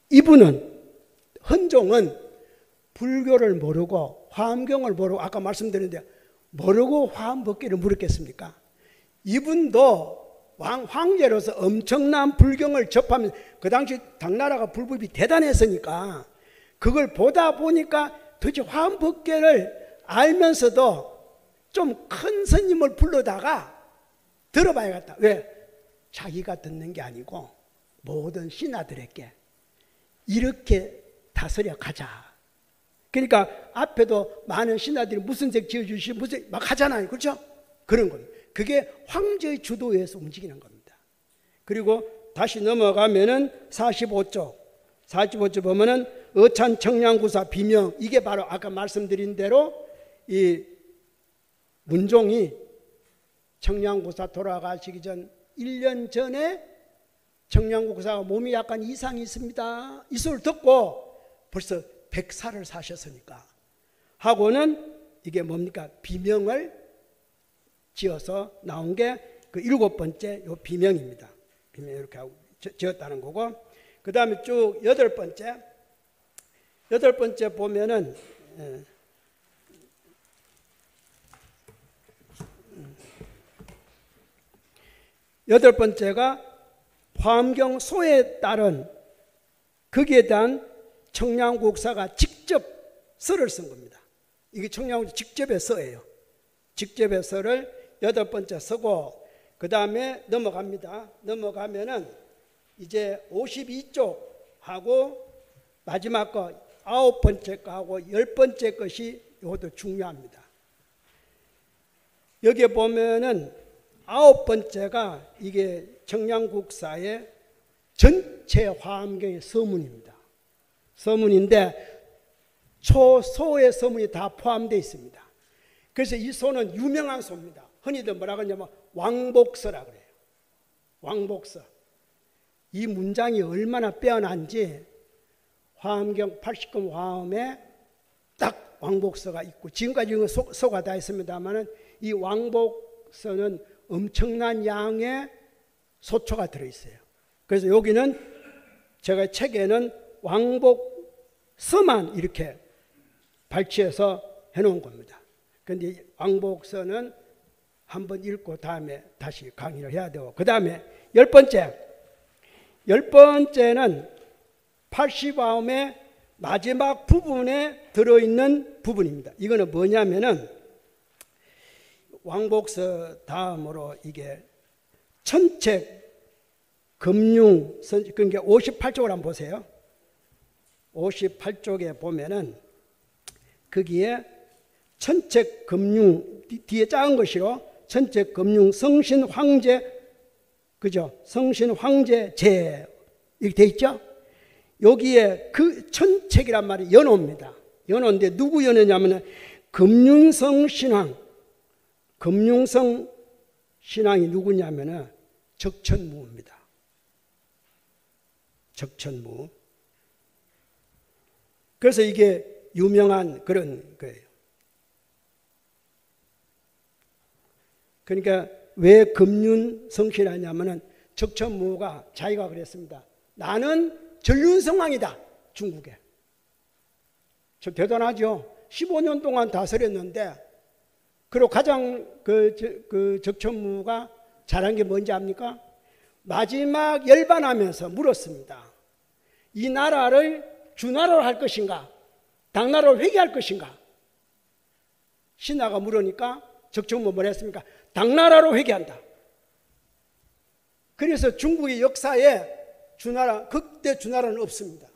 이분은 헌종은 불교를 모르고 화엄경을 모르고 아까 말씀드렸는데 모르고 화엄법계를 물었겠습니까? 이분도 황제로서 엄청난 불경을 접하면 그 당시 당나라가 불법이 대단했으니까 그걸 보다 보니까 도대체 화엄법계를 알면서도 좀 큰 스님을 불러다가 들어봐야겠다. 왜? 자기가 듣는 게 아니고 모든 신하들에게 이렇게 다스려 가자. 그러니까 앞에도 많은 신하들이 무슨 색 지어주시고 무슨 막 하잖아요. 그렇죠? 그런 겁니다. 그게 황제의 주도에서 움직이는 겁니다. 그리고 다시 넘어가면은 45조 보면은 어찬 청량구사 비명. 이게 바로 아까 말씀드린 대로 이 문종이 청량구사 돌아가시기 전 1년 전에 청량구사가 몸이 약간 이상이 있습니다. 이 소리를 듣고 벌써 100살을 사셨으니까 하고는 이게 뭡니까? 비명을 지어서 나온 게 그 7번째 요 비명입니다. 비명 이렇게 하고 지었다는 거고, 그 다음에 쭉 8번째 보면은 여덟 번째가 화엄경 소에 따른 거기에 대한 청량국사가 직접 서를 쓴 겁니다. 이게 청량국사 직접의 서예요. 직접의 서를 8번째 서고, 그 다음에 넘어갑니다. 넘어가면은 이제 52쪽하고 마지막 거 9번째 거하고 10번째 것이 이것도 중요합니다. 여기에 보면은 9번째가 이게 청량국사의 전체 화엄경의 서문입니다. 서문인데 초소의 서문이 다 포함되어 있습니다. 그래서 이 소는 유명한 소입니다. 흔히들 뭐라고 하냐면 왕복서라 그래요. 왕복서. 이 문장이 얼마나 빼어난지 화엄경 80금 화엄에 딱 왕복서가 있고, 지금까지 소가 다 있습니다만 이 왕복서는 엄청난 양의 소초가 들어있어요. 그래서 여기는 제가 책에는 왕복서만 이렇게 발췌해서 해놓은 겁니다. 그런데 왕복서는 한번 읽고 다음에 다시 강의를 해야 되고, 그 다음에 10번째는 80화음의 마지막 부분에 들어있는 부분입니다. 이거는 뭐냐면은 왕복서 다음으로 이게 천책 금융, 그러니까 58쪽을 한번 보세요. 58쪽에 보면은 거기에 천책 금융 뒤에 작은 것이로 천책 금융 성신 황제, 그죠? 성신 황제 제 이렇게 돼 있죠? 여기에 그 천책이란 말이 연호입니다. 연호인데 누구 연호냐면은 금융성 신왕, 금융성 신왕이 누구냐면은 적천무입니다. 적천무. 그래서 이게 유명한 그런 거예요. 그러니까 왜 금륜성신하냐면은 적천무가 자기가 그랬습니다. 나는 전륜성왕이다, 중국에. 저 대단하죠. 15년 동안 다스렸는데, 그리고 가장 그 적천무가 잘한 게 뭔지 압니까? 마지막 열반하면서 물었습니다. 이 나라를 주나라로 할 것인가? 당나라로 회귀할 것인가? 신하가 물으니까 적천무 뭐라 했습니까? 당나라로 회귀한다. 그래서 중국의 역사에 주나라, 그때 주나라는 없습니다.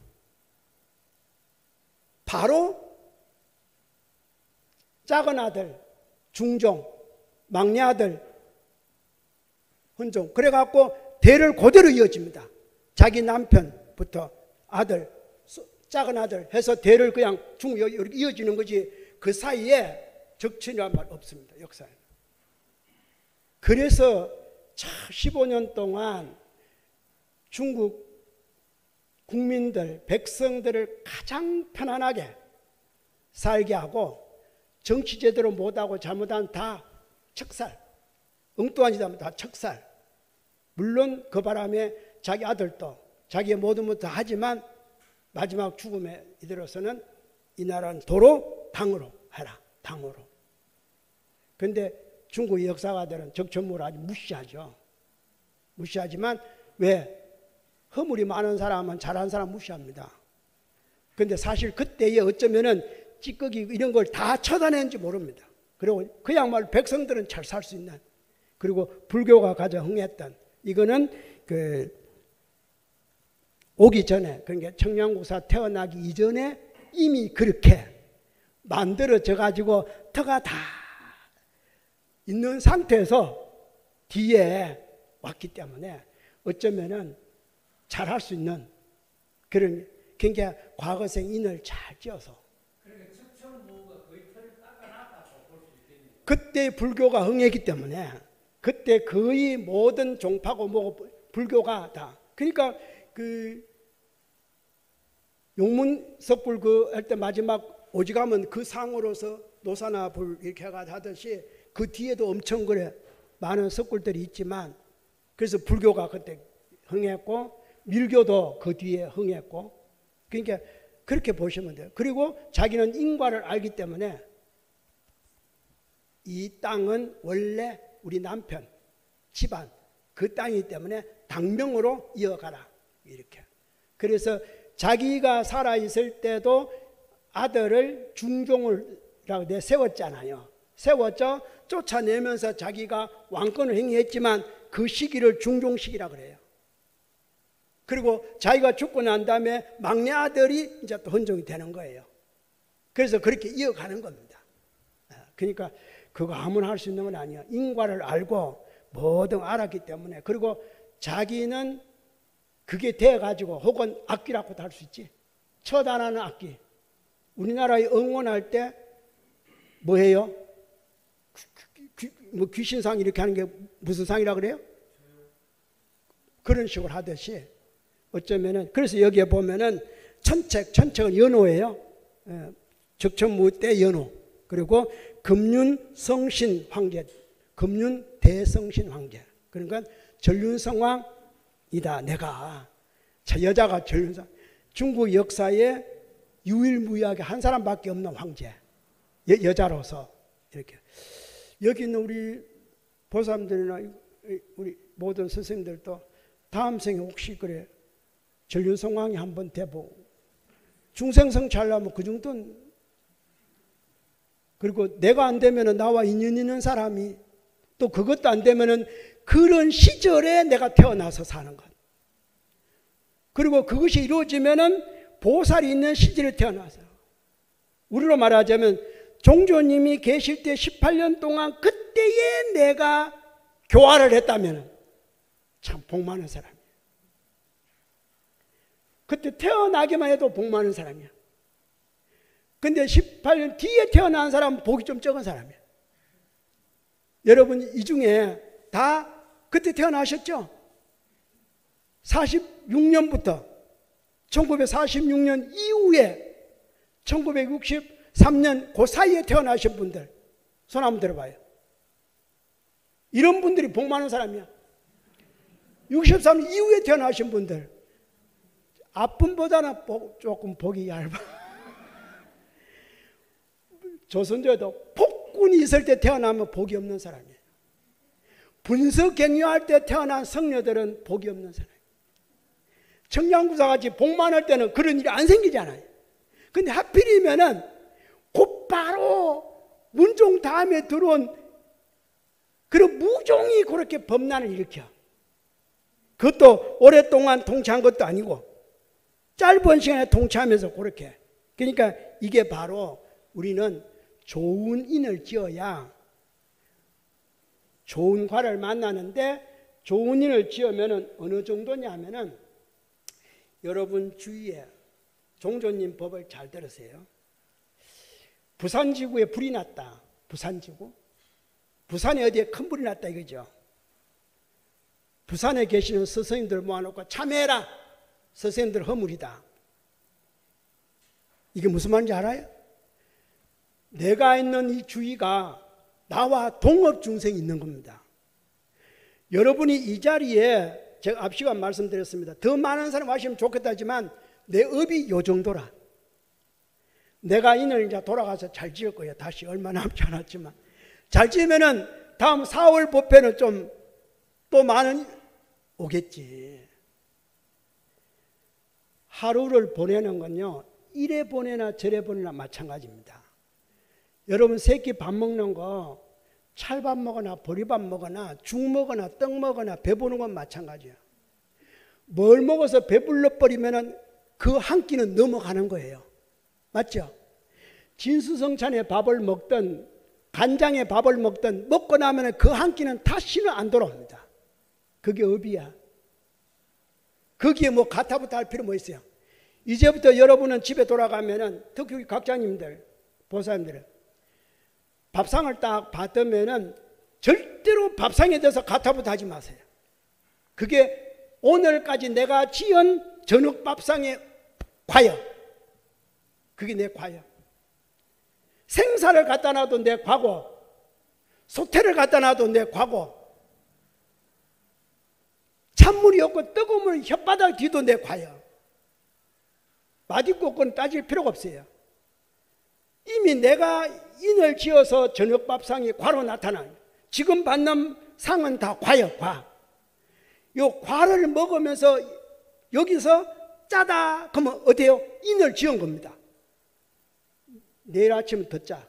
바로 작은 아들, 중종, 막내 아들, 헌종. 그래갖고 대를 그대로 이어집니다. 자기 남편부터 아들, 작은 아들 해서 대를 그냥 중국 이렇게 이어지는 거지, 그 사이에 적천이란 말 없습니다. 역사에. 그래서 15년 동안 중국 국민들, 백성들을 가장 편안하게 살게 하고, 정치 제대로 못하고 잘못하면 다 척살, 엉뚱한 짓 하면 다 척살. 물론 그 바람에 자기 아들도 자기의 모든 것도 하지만 마지막 죽음에 이르러서는 이 나라는 도로 당으로 해라, 당으로. 그런데 중국의 역사가들은 적천무를 아주 무시하죠. 무시하지만 왜? 허물이 많은 사람은 잘한 사람 무시합니다. 그런데 사실 그때에 어쩌면은 찌꺼기 이런 걸 다 쳐다냈는지 모릅니다. 그리고 그야말로 백성들은 잘 살 수 있는, 그리고 불교가 가장 흥했던, 이거는 오기 전에, 그러니까 청량국사 태어나기 이전에 이미 그렇게 만들어져 가지고 터가 다 있는 상태에서 뒤에 왔기 때문에 어쩌면은 잘할 수 있는 그런, 굉장히 과거생 인을 잘 지어서. 그러니까 적천무가 거의 털을 닦아놨다고 볼 수 있겠네요. 그때 불교가 흥했기 때문에 그때 거의 모든 종파고 뭐고 불교가 다. 그러니까 그 용문석불 그 할 때 마지막 오직하면 그 상으로서 노사나 불 이렇게 하듯이 그 뒤에도 엄청 그래 많은 석굴들이 있지만, 그래서 불교가 그때 흥했고 밀교도 그 뒤에 흥했고, 그러니까 그렇게 보시면 돼요. 그리고 자기는 인과를 알기 때문에 이 땅은 원래 우리 남편 집안 그 땅이기 때문에 당명으로 이어가라, 이렇게. 그래서 자기가 살아있을 때도 아들을 중종을라고 내세웠잖아요. 세웠죠. 쫓아내면서 자기가 왕권을 행위했지만 그 시기를 중종시기라 그래요. 그리고 자기가 죽고 난 다음에 막내 아들이 이제 또 헌종이 되는 거예요. 그래서 그렇게 이어가는 겁니다. 그러니까 그거 아무나 할 수 있는 건 아니에요. 인과를 알고 뭐든 알았기 때문에. 그리고 자기는 그게 돼가지고, 혹은 악기라고도 할 수 있지. 처단하는 악기. 우리나라에 응원할 때 뭐 해요? 뭐 귀신상 이렇게 하는 게 무슨 상이라 그래요? 그런 식으로 하듯이 어쩌면은, 그래서 여기에 보면은 천책은 연호예요. 적천무 때 연호. 그리고 금륜성신 황제, 금륜대성신 황제. 그러니까 전륜성왕이다. 내가 여자가 전륜성. 중국 역사에 유일무이하게 한 사람밖에 없는 황제. 여자로서 이렇게. 여기 있는 우리 보사님들이나 우리 모든 선생님들도 다음 생에 혹시 그래 전륜성왕이 한번 돼보고 중생성취 하려면 그 정도는. 그리고 내가 안 되면은 나와 인연 있는 사람이, 또 그것도 안 되면은 그런 시절에 내가 태어나서 사는 것. 그리고 그것이 이루어지면은 보살이 있는 시절에 태어나서. 우리로 말하자면 종조님이 계실 때 18년 동안 그때에 내가 교화를 했다면 참 복 많은 사람이야. 그때 태어나기만 해도 복 많은 사람이야. 근데 18년 뒤에 태어난 사람은 복이 좀 적은 사람이야. 여러분 이 중에 다 그때 태어나셨죠? 46년부터 1946년 이후에 1963년 그 사이에 태어나신 분들 손 한번 들어봐요. 이런 분들이 복 많은 사람이야. 63년 이후에 태어나신 분들 앞분보다는 조금 복이 얇아. 조선조에도 폭군이 있을 때 태어나면 복이 없는 사람이에요. 분서경유할 때 태어난 성녀들은 복이 없는 사람이에요. 청량구사같이 복 많을 때는 그런 일이 안 생기잖아요. 근데 하필이면은 곧바로 문종 다음에 들어온 그런 무종이 그렇게 범난을 일으켜. 그것도 오랫동안 통치한 것도 아니고 짧은 시간에 통치하면서 그렇게. 그러니까 이게 바로 우리는 좋은 인을 지어야 좋은 과를 만나는데, 좋은 인을 지으면 어느 정도냐 하면은 여러분 주위에 종조님 법을 잘 들으세요. 부산지구에 불이 났다. 부산지구. 부산에 어디에 큰 불이 났다 이거죠. 부산에 계시는 스승님들 모아놓고 참회해라. 스승님들 허물이다. 이게 무슨 말인지 알아요? 내가 있는 이 주위가 나와 동업 중생이 있는 겁니다. 여러분이 이 자리에 제가 앞 시간 말씀드렸습니다. 더 많은 사람 와시면 좋겠다지만 내 업이 요 정도라. 내가 인을 이제 돌아가서 잘 지을 거예요. 다시 얼마 남지 않았지만 잘 지으면은 다음 4월 법회는 좀 또 많은 오겠지. 하루를 보내는 건요, 이래 보내나 저래 보내나 마찬가지입니다. 여러분 새끼 밥 먹는 거 찰밥 먹거나 보리밥 먹거나 죽 먹거나 떡 먹거나 배부른 건 마찬가지야. 뭘 먹어서 배불러 버리면은 그 한 끼는 넘어가는 거예요. 맞죠? 진수성찬에 밥을 먹든 간장에 밥을 먹든 먹고 나면 그 한 끼는 다시는 안 돌아옵니다. 그게 업이야. 거기에 뭐 가타부터 할 필요 뭐 있어요? 이제부터 여러분은 집에 돌아가면은 특히 각자님들, 보사님들은 밥상을 딱 받으면은 절대로 밥상에 대해서 가타부터 하지 마세요. 그게 오늘까지 내가 지은 저녁 밥상의 과여. 그게 내 과여. 생사를 갖다 놔도 내 과거, 소태를 갖다 놔도 내 과거, 찬물이 없고 뜨거운 물 혓바닥 뒤도 내 과여. 맛있고 없고는 따질 필요가 없어요. 이미 내가 인을 지어서 저녁 밥상이 과로 나타나요. 지금 받는 상은 다 과여, 과. 요 과를 먹으면서 여기서 짜다 그러면 어때요? 인을 지은 겁니다. 내일 아침은 더 짜.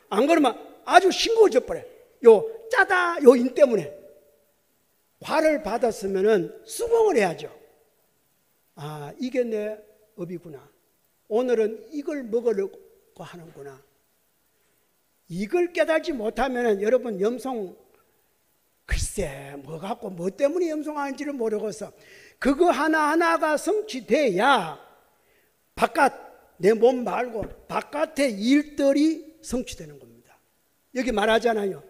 안 그러면 아주 싱거워져 버려. 요 짜다 요 인 때문에. 과를 받았으면은 수긍을 해야죠. 아, 이게 내 업이구나. 오늘은 이걸 먹으려고 하는구나. 이걸 깨달지 못하면은 여러분 염송, 글쎄 뭐 갖고 뭐 때문에 염송하는지를 모르겠어. 그거 하나하나가 성취돼야 바깥, 내 몸 말고 바깥의 일들이 성취되는 겁니다. 여기 말하잖아요.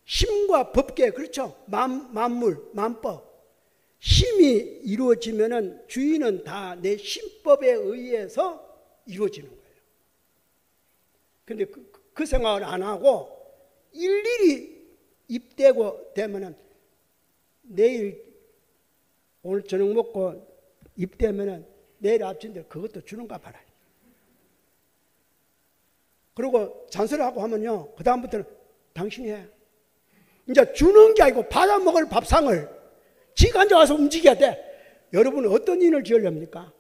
심과 법계, 그렇죠? 만물, 만법. 심이 이루어지면은 주인은 다 내 심법에 의해서 이루어지는 거예요. 근데 그 생각을 안 하고 일일이 입대고 되면은 내일 오늘 저녁 먹고 입대면은 내일 아침에 그것도 주는가 봐라. 그리고 잔소리하고 하면요, 그 다음부터는 당신이 해. 이제 주는 게 아니고 받아 먹을 밥상을 지가 앉아 와서 움직여야 돼. 여러분은 어떤 인을 지으렵니까?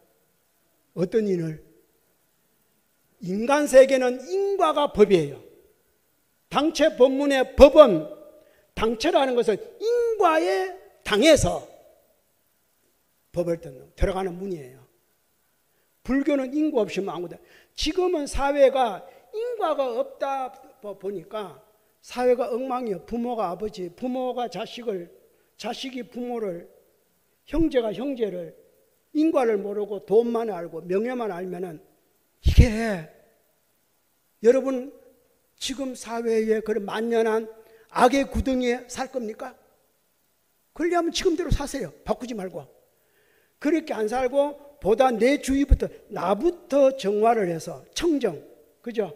어떤 인을? 인간 세계는 인과가 법이에요. 당체 법문의 법은 당체라는 것은 인과의 당에서 법을 듣는 들어가는 문이에요. 불교는 인과 없이면 아무도. 지금은 사회가 인과가 없다 보니까 사회가 엉망이에요. 부모가 아버지, 부모가 자식을, 자식이 부모를, 형제가 형제를, 인과를 모르고 돈만 알고 명예만 알면은 이게 여러분 지금 사회에 그런 만연한 악의 구덩이에 살 겁니까? 그러려면 지금대로 사세요. 바꾸지 말고. 그렇게 안 살고 보다 내 주위부터 나부터 정화를 해서 청정, 그죠?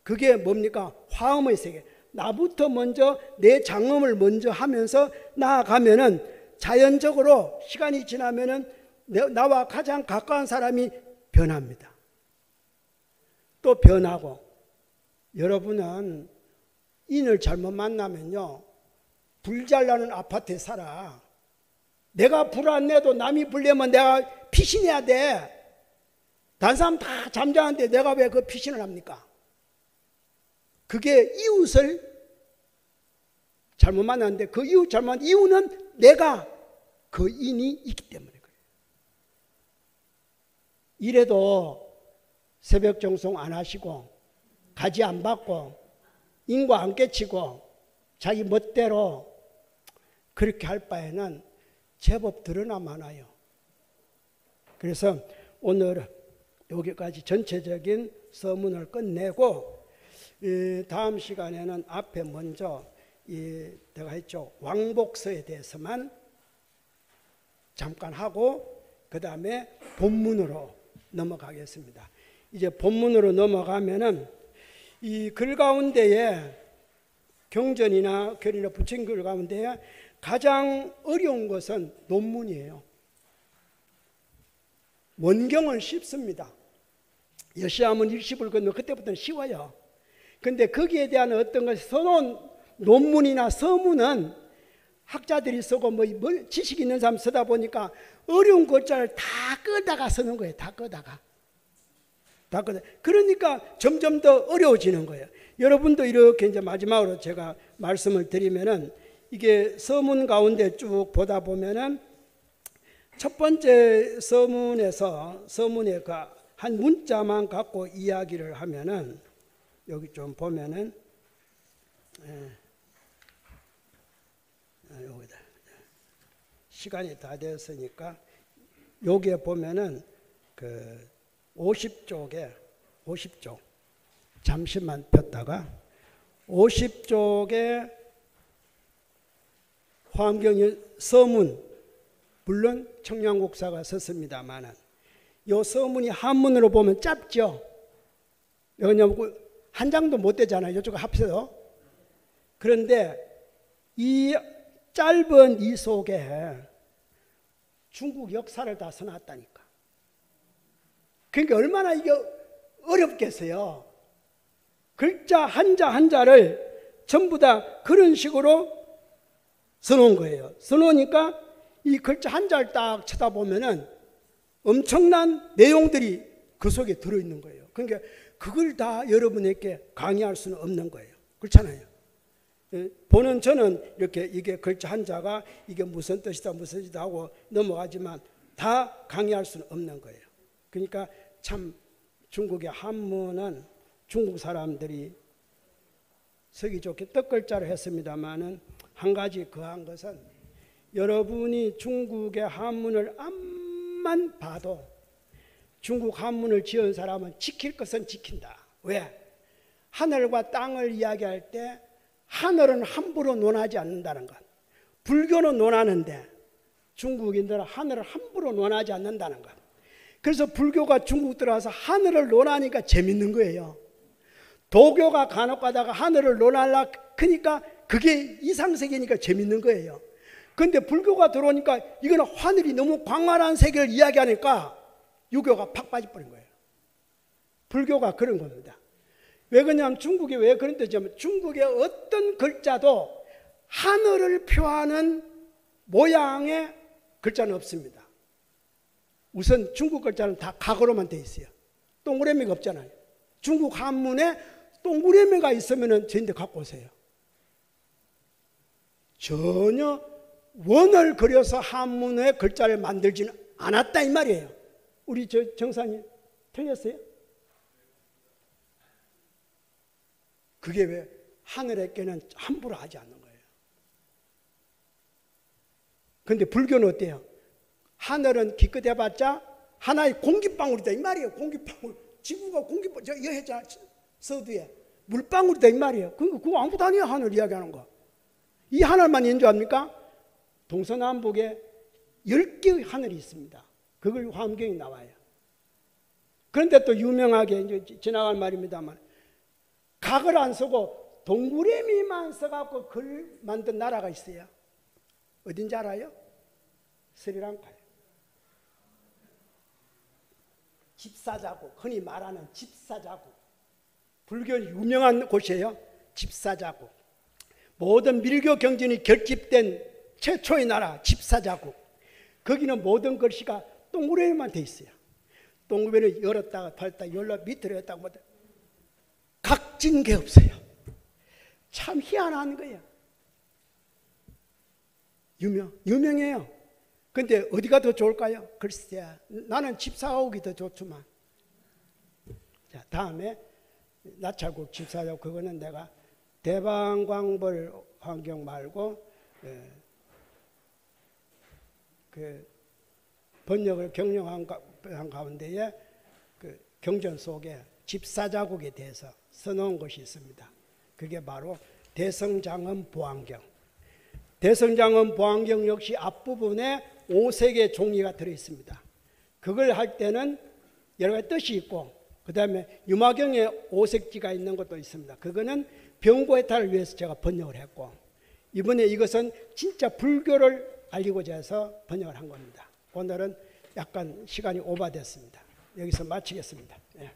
그게 뭡니까? 화음의 세계. 나부터 먼저 내 장엄을 먼저 하면서 나아가면은 자연적으로 시간이 지나면은 나와 가장 가까운 사람이 변합니다. 또 변하고 여러분은 인을 잘못 만나면요 불 잘 나는 아파트에 살아. 내가 불 안 내도 남이 불 내면 내가 피신해야 돼. 다른 사람 다 잠자는데 내가 왜 그 피신을 합니까? 그게 이웃을 잘못 만났는데 그 이웃 잘못 만난 이유는 내가 그 인이 있기 때문에 그래요. 이래도 새벽 정송 안 하시고 가지 안 받고 인과 안 깨치고 자기 멋대로 그렇게 할 바에는 제법 드러나 많아요. 그래서 오늘 여기까지 전체적인 서문을 끝내고 다음 시간에는 앞에 먼저 내가 했죠. 왕복서에 대해서만 잠깐 하고 그 다음에 본문으로 넘어가겠습니다. 이제 본문으로 넘어가면은 이 글 가운데에 경전이나 결이나 부처님 글 가운데에 가장 어려운 것은 논문이에요. 원경은 쉽습니다. 여시아문 일십을 건너 그때부터는 쉬워요. 근데 거기에 대한 어떤 것이 써놓은 논문이나 서문은 학자들이 쓰고 뭐 지식 있는 사람 쓰다 보니까 어려운 글자를 다 끄다가 쓰는 거예요. 다 끄다가. 그러니까 점점 더 어려워지는 거예요. 여러분도 이렇게 이제 마지막으로 제가 말씀을 드리면은 이게 서문 가운데 쭉 보다 보면은 첫 번째 서문에서 서문의 그 한 문자만 갖고 이야기를 하면은 여기 좀 보면은 여기다 시간이 다 됐으니까 여기에 보면은 그 50쪽에 50쪽 잠시만 폈다가 50쪽에 화엄경의 서문 물론 청량국사가 썼습니다만은 이 서문이 한문으로 보면 짧죠. 왜냐하면 한 장도 못 되잖아요. 이쪽에 합쳐서. 그런데 이 짧은 이 속에 중국 역사를 다 써놨다니까. 그러니까 얼마나 이게 어렵겠어요. 글자 한자 한자를 전부 다 그런 식으로 써놓은 거예요. 써놓으니까 이 글자 한자를 딱 쳐다보면은 엄청난 내용들이 그 속에 들어있는 거예요. 그러니까 그걸 다 여러분에게 강의할 수는 없는 거예요. 그렇잖아요. 보는 저는 이렇게 이게 글자 한자가 이게 무슨 뜻이다 무슨 뜻이다 하고 넘어가지만 다 강의할 수는 없는 거예요. 그러니까 참 중국의 한문은 중국 사람들이 쓰기 좋게 뜻글자로 했습니다마는 한 가지 그한 것은 여러분이 중국의 한문을 암만 봐도 중국 한문을 지은 사람은 지킬 것은 지킨다. 왜? 하늘과 땅을 이야기할 때 하늘은 함부로 논하지 않는다는 것. 불교는 논하는데 중국인들은 하늘을 함부로 논하지 않는다는 것. 그래서 불교가 중국 들어와서 하늘을 논하니까 재밌는 거예요. 도교가 간혹 가다가 하늘을 논하려 그러니까 그게 이상세계니까 재밌는 거예요. 그런데 불교가 들어오니까 이거는 하늘이 너무 광활한 세계를 이야기하니까 유교가 팍 빠져버린 거예요. 불교가 그런 겁니다. 왜 그러냐면 중국이 왜 그런 뜻이냐면 중국의 어떤 글자도 하늘을 표하는 모양의 글자는 없습니다. 우선 중국 글자는 다 각으로만 돼 있어요. 동그라미가 없잖아요. 중국 한문에 동그라미가 있으면 저희한테 갖고 오세요. 전혀 원을 그려서 한문의 글자를 만들지는 않았다 이 말이에요. 우리 저 정사님 틀렸어요? 그게 왜 하늘의 깨는 함부로 하지 않는 거예요. 그런데 불교는 어때요? 하늘은 기껏해봤자 하나의 공기방울이다 이 말이에요. 공기방울. 지구가 공기방울. 저 여해자 서두에 물방울이다 이 말이에요. 그거 아무도 아니에요. 하늘 이야기하는 거. 이 하늘만 인조합니까? 동서남북에 10개의 하늘이 있습니다. 그걸 화엄경에 나와요. 그런데 또 유명하게 이제 지나갈 말입니다만 각을 안 쓰고 동그라미만 써갖고 글 만든 나라가 있어요. 어딘지 알아요? 스리랑카예요. 집사자국, 흔히 말하는 집사자국. 불교 유명한 곳이에요. 집사자국. 모든 밀교 경전이 결집된 최초의 나라 집사자국. 거기는 모든 글씨가 동그라미만 돼 있어요. 동그라미를 열었다가 닫았다가 열러 밑으로 했다가 뭐 각진 게 없어요. 참 희한한 거예요. 유명해요. 근데 어디가 더 좋을까요? 글쎄, 나는 집사옥이 더 좋지만. 자, 다음에 나찰국 집사자국 그거는 내가 대방광벌 환경 말고 그 번역을 경영한 가운데에 그 경전 속에 집사자국에 대해서 써놓은 것이 있습니다. 그게 바로 대성장엄 보안경. 대성장엄 보안경 역시 앞부분에 5색의 종이가 들어있습니다. 그걸 할 때는 여러 가지 뜻이 있고 그 다음에 유마경에 5색지가 있는 것도 있습니다. 그거는 병고해탈을 위해서 제가 번역을 했고 이번에 이것은 진짜 불교를 알리고자 해서 번역을 한 겁니다. 오늘은 약간 시간이 오버됐습니다. 여기서 마치겠습니다. 예.